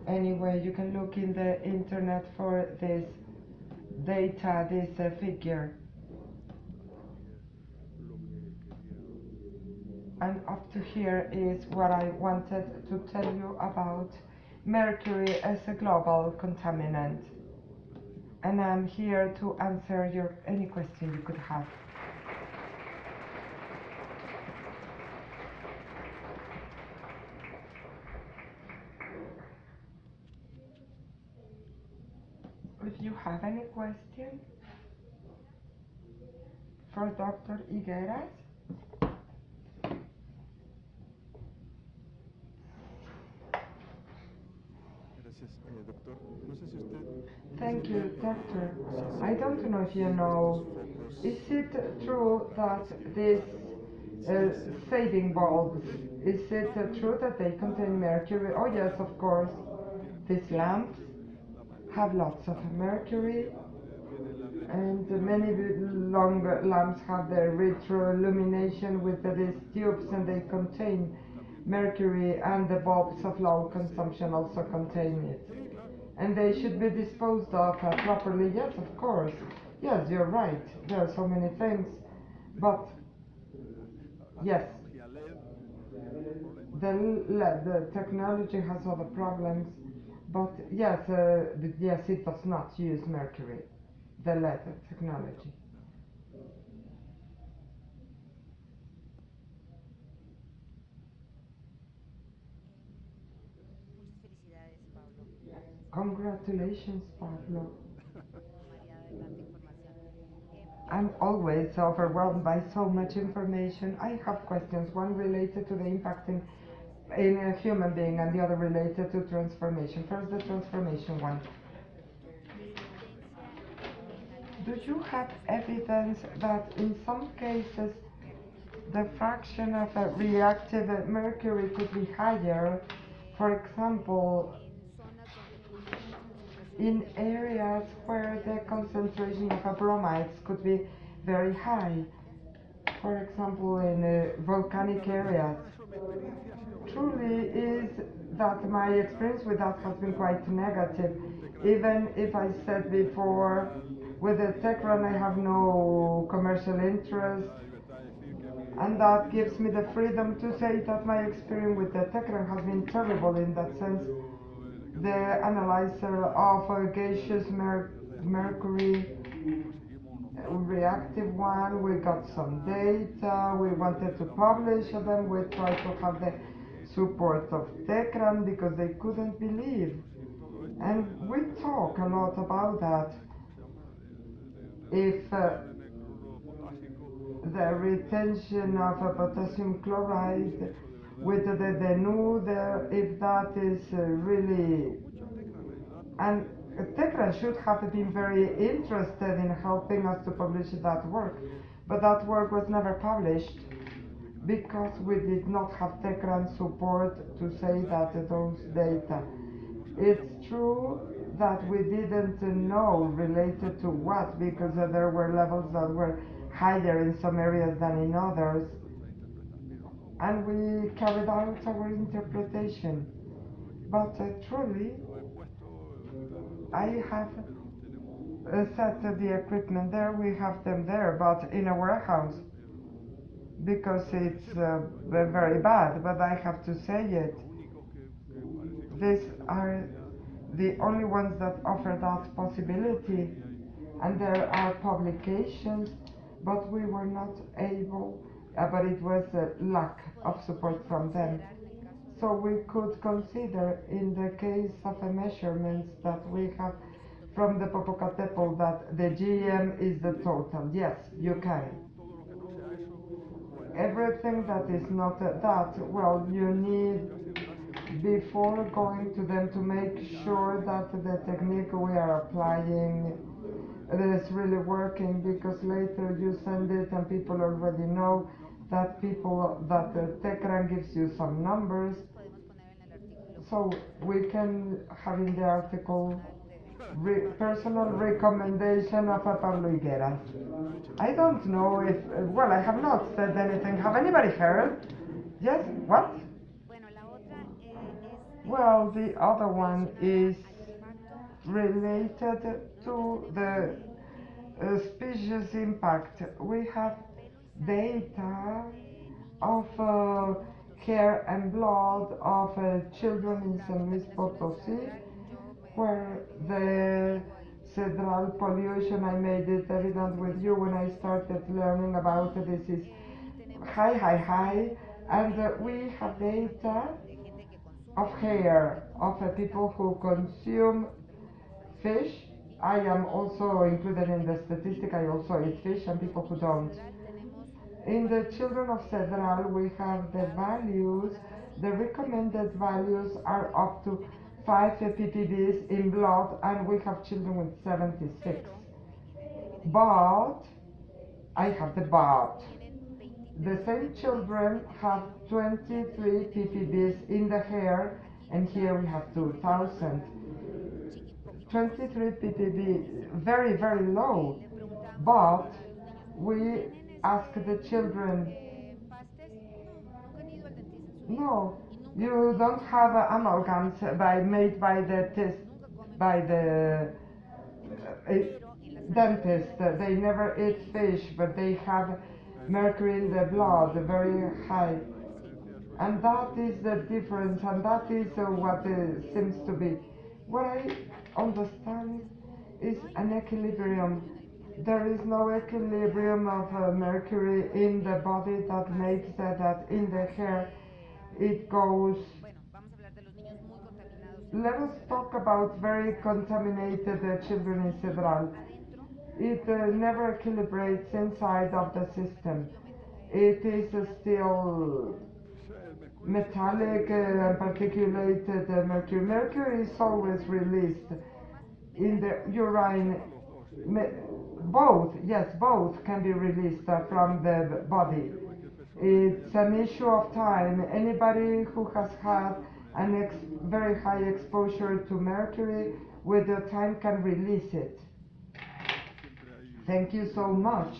Anyway, you can look in the internet for this data, this figure. And up to here is what I wanted to tell you about mercury as a global contaminant. And I'm here to answer any question you could have. If you have any question for Dr. Higueras. Thank you, doctor. I don't know if you know, is it true that these uh, saving bulbs, is it true that they contain mercury? Oh yes, of course. These lamps have lots of mercury, and many long lamps have their retroillumination with these tubes, and they contain mercury, and the bulbs of low consumption also contain it. And they should be disposed of properly. Yes, of course. Yes, you're right. There are so many things. But yes, the technology has other problems. But yes, yes, it does not use mercury, the LED technology. Congratulations, Pablo. I'm always overwhelmed by so much information. I have questions, one related to the impact in a human being and the other related to transformation. First, the transformation one. Do you have evidence that in some cases the fraction of reactive mercury could be higher? For example, in areas where the concentration of bromides could be very high, for example in volcanic areas. Truly is that my experience with that has been quite negative. Even if I said before, with the tech run I have no commercial interest, and that gives me the freedom to say that my experience with the tech run has been terrible in that sense. The analyzer of gaseous mercury, reactive one, we got some data, we wanted to publish them, we tried to have the support of Tekran because they couldn't believe. And we talk a lot about that. If the retention of potassium chloride with the new there, if that is really, and Tekran should have been very interested in helping us to publish that work, but that work was never published because we did not have Tekran support to say that those data. It's true that we didn't know related to what, because there were levels that were higher in some areas than in others, and we carried out our interpretation. But truly, I have set the equipment there, we have them there, but in a warehouse. because it's very bad, but I have to say it. These are the only ones that offer that possibility, and there are publications, but we were not able, but it was a lack of support from them. So we could consider, in the case of the measurements that we have from the Popocatépetl, that the GM is the total. Yes, you can. Everything that is not that, well, you need, before going to them, to make sure that the technique we are applying is really working, because later you send it and people already know that Tecran gives you some numbers. So we can have in the article personal recommendation of a Pablo Higueras. I don't know if, well, I have not said anything. Have anybody heard? Yes? What? Well, the other one is related to the species impact. We have data of hair and blood of children in San Luis Potosí, where the cedral pollution, I made it evident with you when I started learning about this, is high, and we have data of hair of people who consume fish. I am also included in the statistic. I also eat fish, and people who don't. In the children of Cedral, we have the values. The recommended values are up to 5 ppbs in blood, and we have children with 76. But, I have the but. The same children have 23 ppbs in the hair, and here we have 2000. 23 ppb, very low. But we ask the children, no, you don't have amalgams made by the test, by the dentist. They never eat fish, but they have mercury in the blood, very high. And that is the difference, and that is what seems to be. What I understand is an equilibrium. There is no equilibrium of mercury in the body that makes that in the hair it goes. Let us talk about very contaminated children in Cedral. It never equilibrates inside of the system. It is still metallic and particulated mercury. Mercury is always released in the urine. Both, yes, both can be released from the body. It's an issue of time. Anybody who has had an very high exposure to mercury with the time can release it. Thank you so much.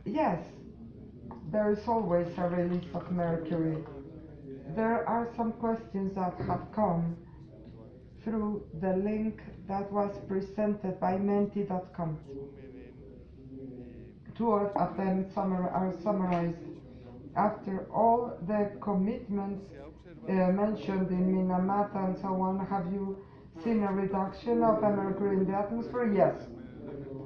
Yes, there is always a release of mercury. There are some questions that have come through the link that was presented by menti.com. Two of them are summarized. After all the commitments mentioned in Minamata and so on, have you seen a reduction of mercury in the atmosphere? Yes,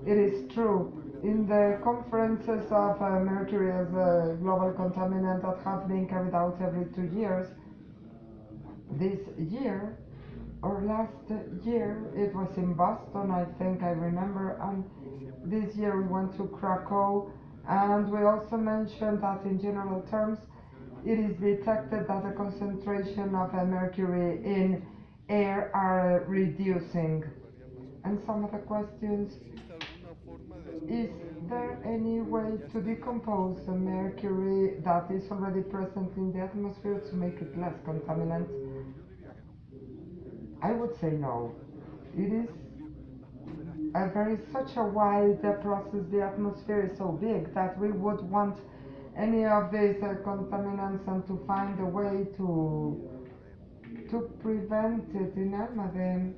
it is true. In the conferences of mercury as a global contaminant that have been carried out every 2 years, this year or last year it was in Boston, I think I remember, and this year we went to Krakow, and we also mentioned that in general terms it is detected that the concentration of mercury in air are reducing. And some of the questions: is there any way to decompose the mercury that is already present in the atmosphere to make it less contaminant? I would say no. It is a very such a wide process. The atmosphere is so big that we would want any of these contaminants and to find a way to prevent it. In Almaden,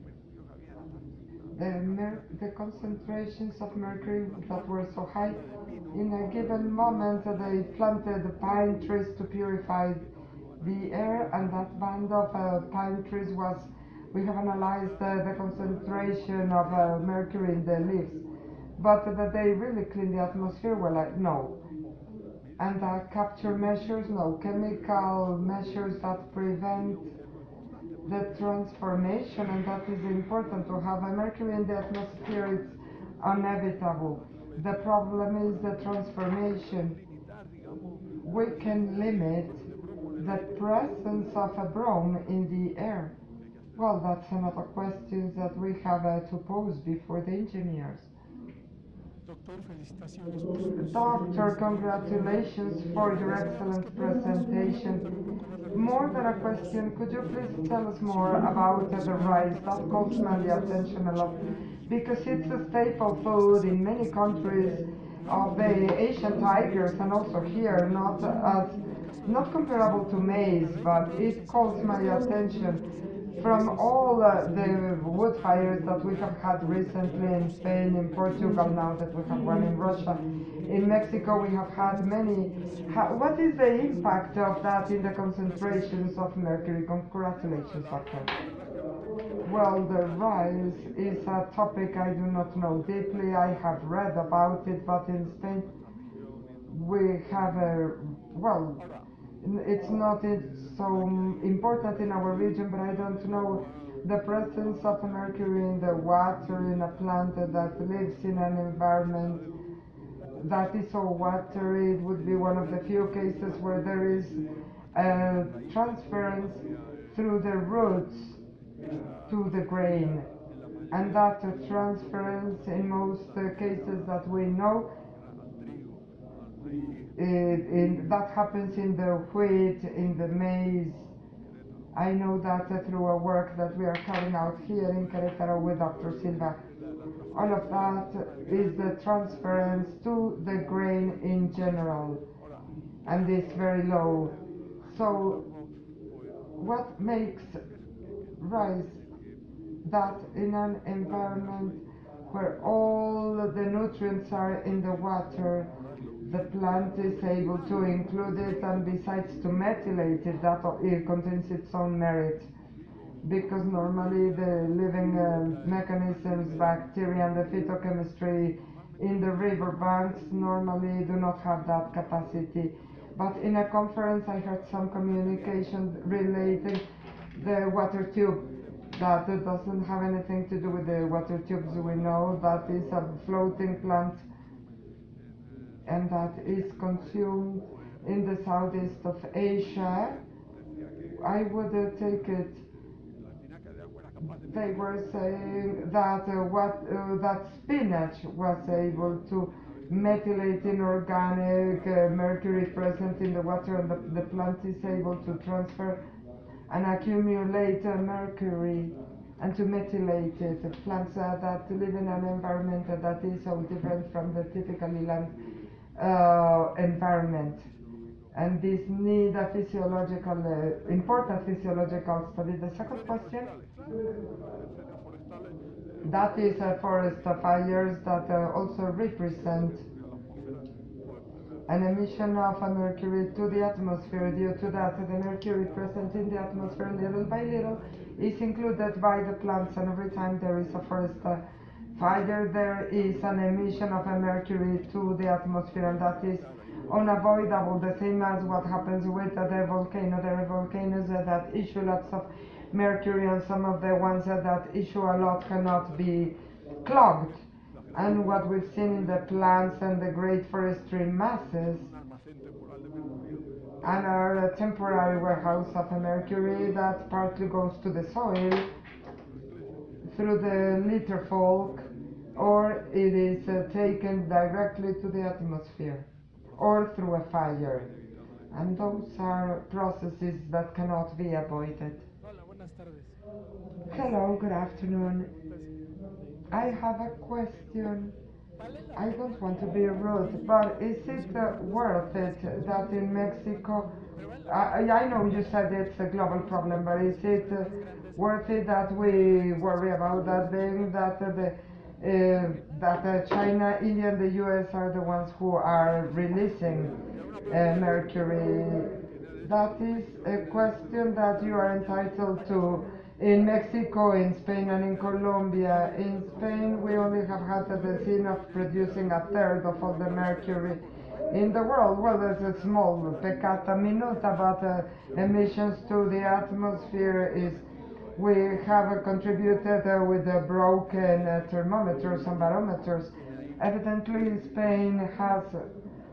the concentrations of mercury that were so high in a given moment they planted pine trees to purify the air, and that band of pine trees was, we have analyzed the concentration of mercury in the leaves, but that they really clean the atmosphere, well, no. And capture measures, no. Chemical measures that prevent the transformation, and that is important to have. A mercury in the atmosphere, it's inevitable. The problem is the transformation. We can limit the presence of a brome in the air. Well, that's another question that we have to pose before the engineers. Doctor, congratulations for your excellent presentation. More than a question, could you please tell us more about the rice? That calls my attention a lot, because it's a staple food in many countries of the Asian tigers, and also here, not comparable to maize, but it calls my attention. From all the wood fires that we have had recently in Spain, in Portugal, now that we have one in Russia, in Mexico we have had many. What is the impact of that in the concentrations of mercury? Congratulations, doctor. Well, the rise is a topic I do not know deeply. I have read about it, but in Spain we have a, well, it's not so important in our region, but I don't know the presence of mercury in the water in a plant that lives in an environment that is so watery. It would be one of the few cases where there is a transference through the roots to the grain, and that transference in most cases that we know, that happens in the wheat, in the maize. I know that through a work that we are carrying out here in Querétaro with Dr. Silva. All of that is the transference to the grain in general, and it's very low. So what makes rice that in an environment where all the nutrients are in the water, the plant is able to include it, and besides to methylate it, that it contains its own merit, because normally the living mechanisms, bacteria and the phytochemistry in the river banks normally do not have that capacity. But in a conference I heard some communication relating the water tube, that it doesn't have anything to do with the water tubes. We know that is a floating plant, and that is consumed in the southeast of Asia. I would take it. They were saying that that spinach was able to methylate inorganic mercury present in the water, and the plant is able to transfer and accumulate mercury and to methylate it. Plants that live in an environment that is so different from the typically land environment, and this need a physiological, important physiological study. The second question, that is forest fires that also represent an emission of mercury to the atmosphere. Due to that, the mercury present in the atmosphere little by little is included by the plants, and every time there is a forest fire, there is an emission of mercury to the atmosphere, and that is unavoidable, the same as what happens with the volcano. There are volcanoes that issue lots of mercury, and some of the ones that issue a lot cannot be clogged. And what we've seen in the plants and the great forestry masses and our temporary warehouse of mercury that partly goes to the soil through the litter folk, or it is taken directly to the atmosphere, or through a fire. And those are processes that cannot be avoided. Hello, good afternoon. I have a question. I don't want to be rude, but is it worth it that in Mexico, I know you said it's a global problem, but is it worth it that we worry about that being that the that China, India, and the US are the ones who are releasing mercury. That is a question that you are entitled to. In Mexico, in Spain, and in Colombia. In Spain, we only have had the sin of producing a third of all the mercury in the world. Well, there's a small peccata minuta, but emissions to the atmosphere is we have contributed with the broken thermometers and barometers. Evidently, Spain has,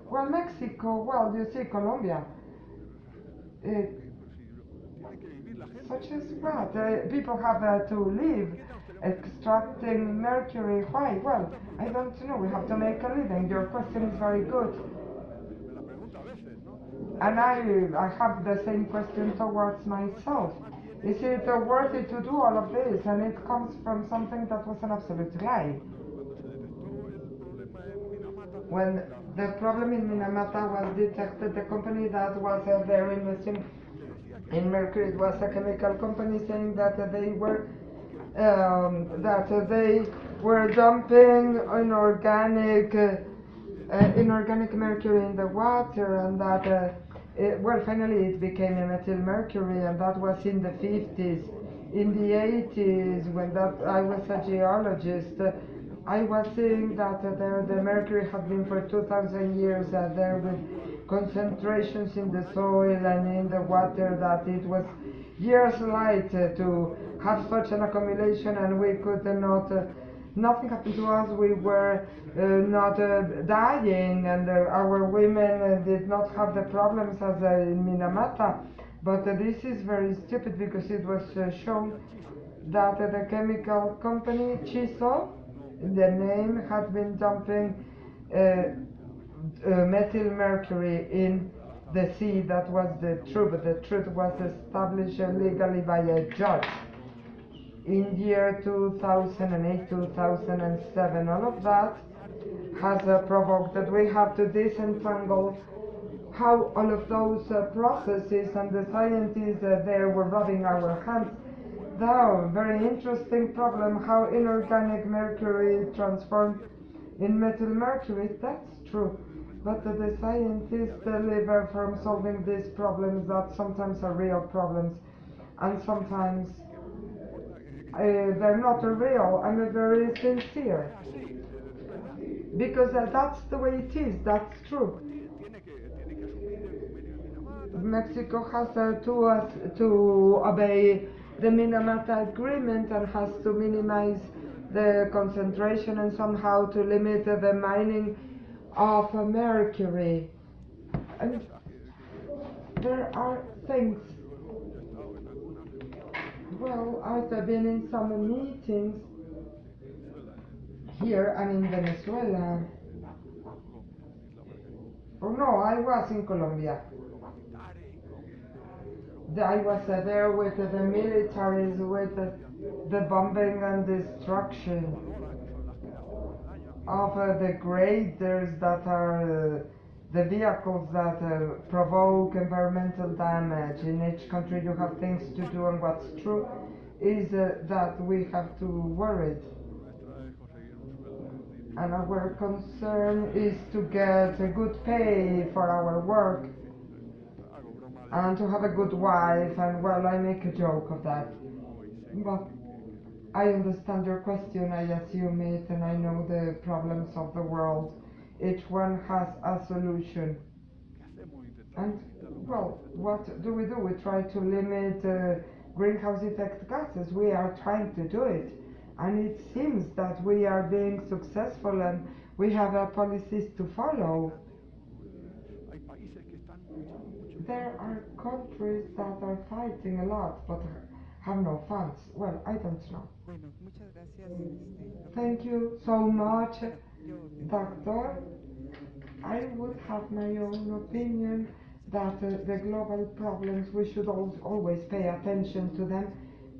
well, Mexico, well, you see, Colombia. It, such as what? People have to live extracting mercury. Why? Well, I don't know. We have to make a living. Your question is very good. And I have the same question towards myself. Is it worthy to do all of this? And it comes from something that was an absolute lie. When the problem in Minamata was detected, the company that was there investing in mercury, it was a chemical company saying that they were dumping inorganic mercury in the water, and that well, finally it became a methyl mercury, and that was in the 50s. In the 80s, when that I was a geologist, I was seeing that there the mercury had been for 2,000 years there with concentrations in the soil and in the water that it was years light to have such an accumulation, and we could not nothing happened to us. We were not dying, and our women did not have the problems as in Minamata. But this is very stupid, because it was shown that the chemical company Chiso, the name, had been dumping methyl mercury in the sea. That was the truth. The truth was established legally by a judge in year 2008, 2007. All of that has provoked that we have to disentangle how all of those processes, and the scientists there were rubbing our hands. Now, very interesting problem, how inorganic mercury transformed in methyl mercury. That's true. But the scientists deliver from solving these problems that sometimes are real problems, and sometimes they're not real. I'm very sincere, because that's the way it is. That's true. Mexico has to obey the Minamata Agreement, and has to minimize the concentration and somehow to limit the mining of mercury. And there are things. Well, I've been in some meetings here and in Venezuela. Oh no, I was in Colombia. I was there with the militaries, with the bombing and destruction of the graders that are the vehicles that provoke environmental damage. In each country you have things to do, and what's true is that we have to worry. And our concern is to get a good pay for our work, and to have a good wife, and well, I make a joke of that. But I understand your question, I assume it, and I know the problems of the world. Each one has a solution. And, well, what do? We try to limit greenhouse effect gases. We are trying to do it. And it seems that we are being successful, and we have policies to follow. There are countries that are fighting a lot, but have no funds. Well, I don't know. Thank you so much, Doctor. I would have my own opinion that the global problems, we should always pay attention to them,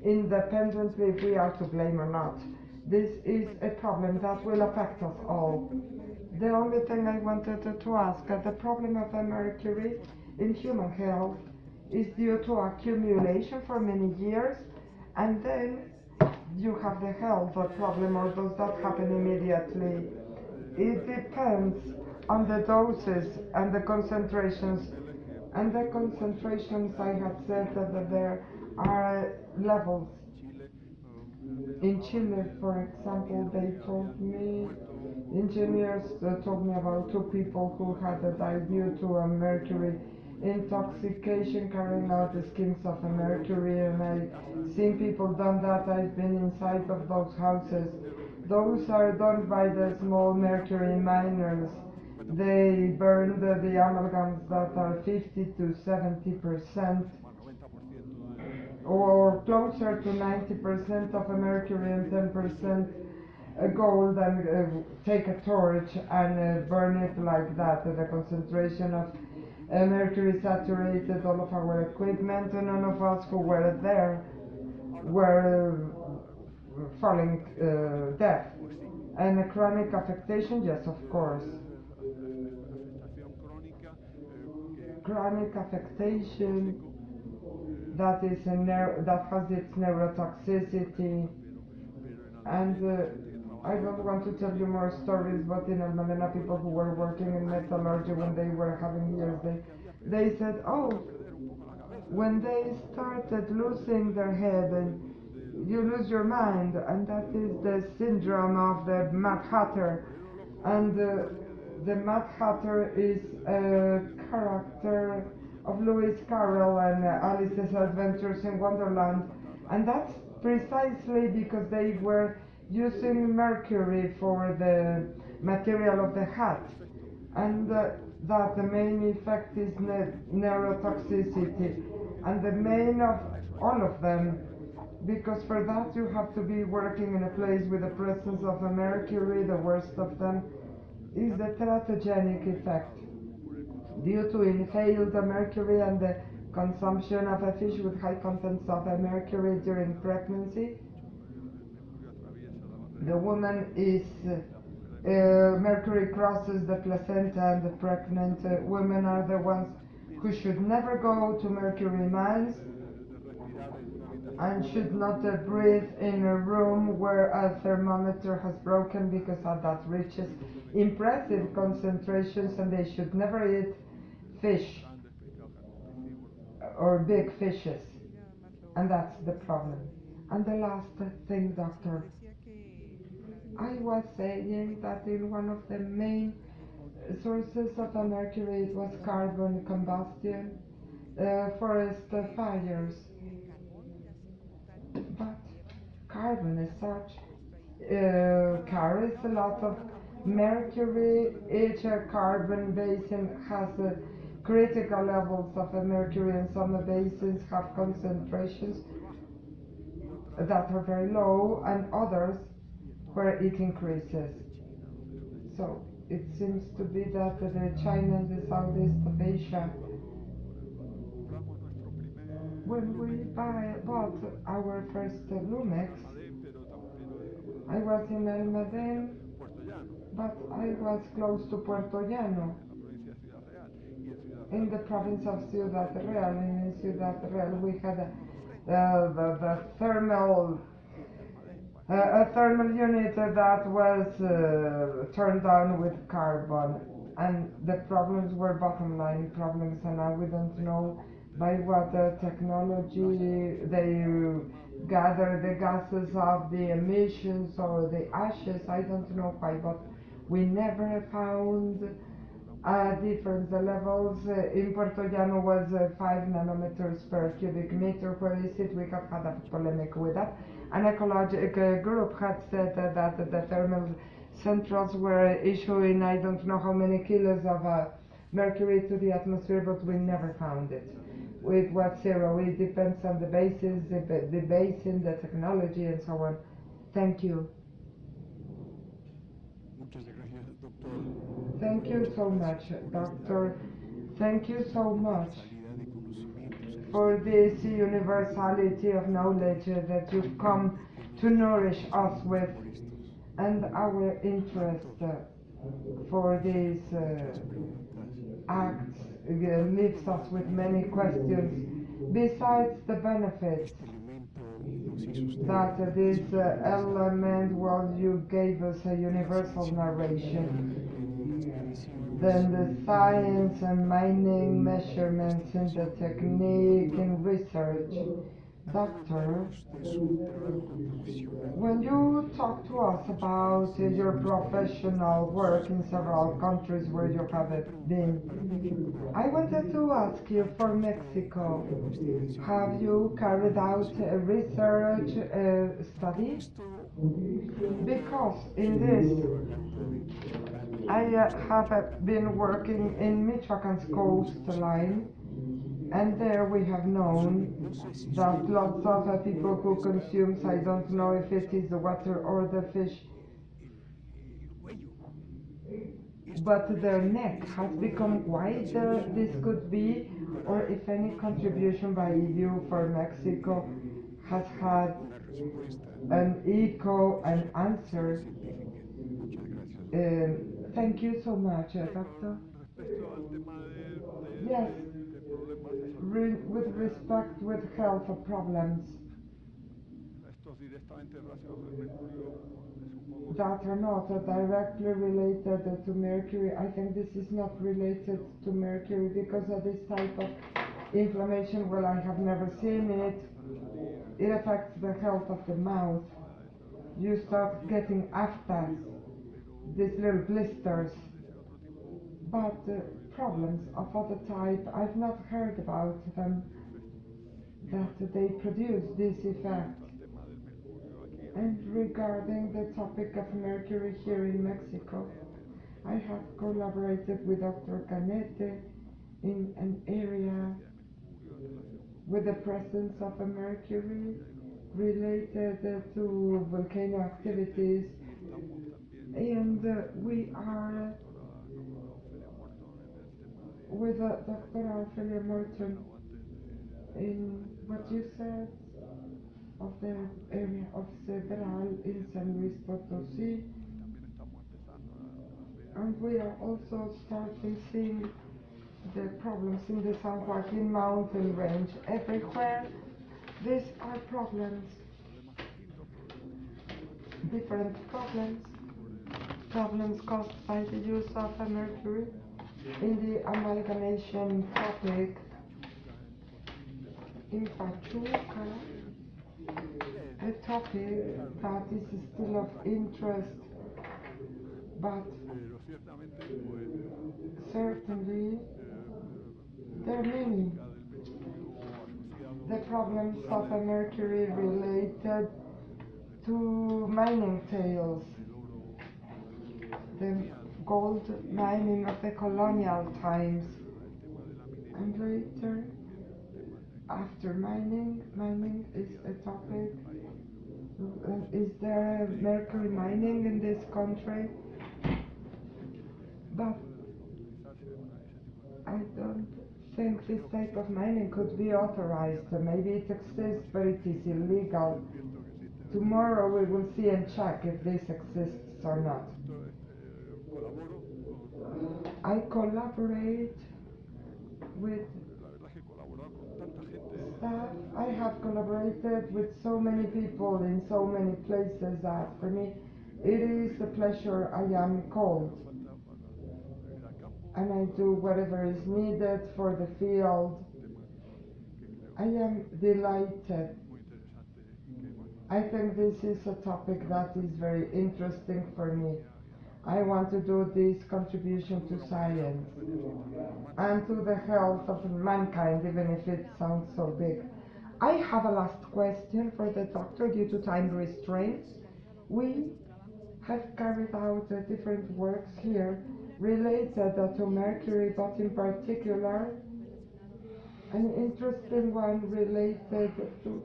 independently if we are to blame or not. This is a problem that will affect us all. The only thing I wanted to ask, the problem of mercury in human health is due to accumulation for many years, and then you have the health problem, or does that happen immediately? It depends on the doses and the concentrations. And the concentrations, I had said that there are levels. In Chile, for example, they told me, engineers told me about two people who had died due to a mercury intoxication carrying out the schemes of a mercury, and I've seen people done that. I've been inside of those houses. Those are done by the small mercury miners. They burn the amalgams that are 50 to 70% or closer to 90% of a mercury and 10% gold, and take a torch and burn it like that. The concentration of mercury saturated all of our equipment, and none of us who were there were falling dead. And a chronic affectation, yes, of course. Chronic affectation that has its neurotoxicity, and I don't want to tell you more stories, but in Almadena, people who were working in metallurgy, when they were having years, they said, oh, when they started losing their head, and you lose your mind, and that is the syndrome of the Mad Hatter. And the Mad Hatter is a character of Lewis Carroll and Alice's Adventures in Wonderland, and that's precisely because they were using mercury for the material of the hat, and that the main effect is neurotoxicity, and the main of all of them, because for that you have to be working in a place with the presence of a mercury. The worst of them is the teratogenic effect due to inhaled mercury and the consumption of a fish with high contents of mercury during pregnancy. The woman is mercury crosses the placenta, and the pregnant women are the ones who should never go to mercury mines and should not breathe in a room where a thermometer has broken, because that reaches impressive concentrations, and they should never eat fish or big fishes, and that's the problem. And the last thing, doctor, I was saying that in one of the main sources of mercury it was carbon combustion, forest fires, but carbon as such carries a lot of mercury. Each carbon basin has critical levels of mercury, and some basins have concentrations that are very low, and others where it increases. So it seems to be that the China and the Southeast of Asia, when we bought our first Lumex, I was in Almaden, but I was close to Puerto Llano, in the province of Ciudad Real. And in Ciudad Real we had the thermal a thermal unit that was turned on with carbon, and the problems were bottom line problems, and now we don't know by what technology they gather the gases of the emissions or the ashes. I don't know why, but we never found difference. The levels in Puerto Llano was 5 nanometers per cubic meter. Where is it? We have had a polemic with that. An ecological group had said that the thermal centrals were issuing I don't know how many kilos of mercury to the atmosphere, but we never found it. It was zero. It depends on the basis, the basin, the technology, and so on. Thank you. Thank you so much, Doctor. Thank you so much for this universality of knowledge that you've come to nourish us with, and our interest for these acts leaves us with many questions. Besides the benefits that this element, well, you gave us a universal narration. Then the science and mining measurements in the technique and research. Doctor, when you talk to us about your professional work in several countries where you have been, I wanted to ask you for Mexico. Have you carried out a research study? Because in this, I have been working in Michoacan's coastline, and there we have known that lots of people who consumes, I don't know if it is the water or the fish, but their neck has become wider. This could be, or if any contribution by you for Mexico has had an echo, an answer. Thank you so much, Doctor. Yes, with respect with health problems that are not directly related to mercury. I think this is not related to mercury because of this type of inflammation. Well, I have never seen it. It affects the health of the mouth. You start getting aftas, these little blisters, but problems of other type, I've not heard about them, that they produce this effect. And regarding the topic of mercury here in Mexico, I have collaborated with Dr. Canete in an area with the presence of a mercury related to volcano activities, and we are with Dr. Ophelia Morton in what you said of the area of Cedral in San Luis Potosí, and we are also starting seeing the problems in the San Joaquin mountain range everywhere. These are problems, different problems caused by the use of mercury. In the amalgamation topic in Pachuca, a topic that is still of interest, but certainly there are many. The problems of mercury related to mining tails, the gold mining of the colonial times, and later, after mining is a topic. Is there mercury mining in this country? But I don't think this type of mining could be authorized. Maybe it exists, but it is illegal. Tomorrow we will see and check if this exists or not. I collaborate with staff. I have collaborated with so many people in so many places that for me it is a pleasure. I am called and I do whatever is needed for the field. I am delighted. I think this is a topic that is very interesting for me. I want to do this contribution to science and to the health of mankind, even if it sounds so big. I have a last question for the doctor due to time restraints. We have carried out different works here related to mercury, but in particular an interesting one related to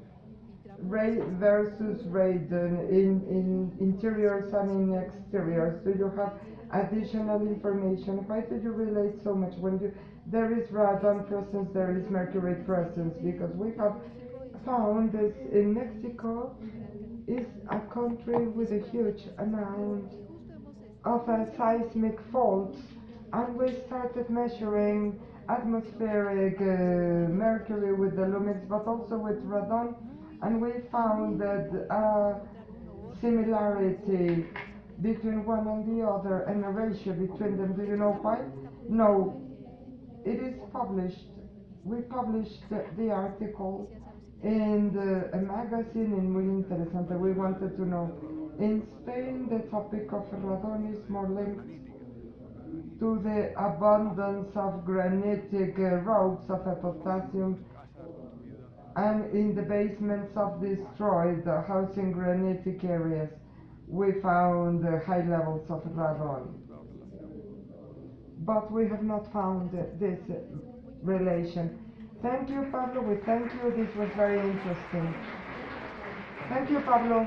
ray versus radon in interiors and in exteriors. Do you have additional information? Why do you relate so much when there is radon presence, there is mercury presence? Because we have found this in Mexico is a country with a huge amount of seismic faults, and we started measuring atmospheric mercury with the lumix, but also with radon, and we found that similarity between one and the other and a ratio between them. Do you know why? No, it is published. We published the article in a magazine in Muy Interesante. We wanted to know. In Spain, the topic of radon is more linked to the abundance of granitic rocks of a potassium, and in the basements of destroyed housing granitic areas we found high levels of radon. But we have not found this relation. Thank you, Pablo. We thank you. This was very interesting. Thank you, Pablo.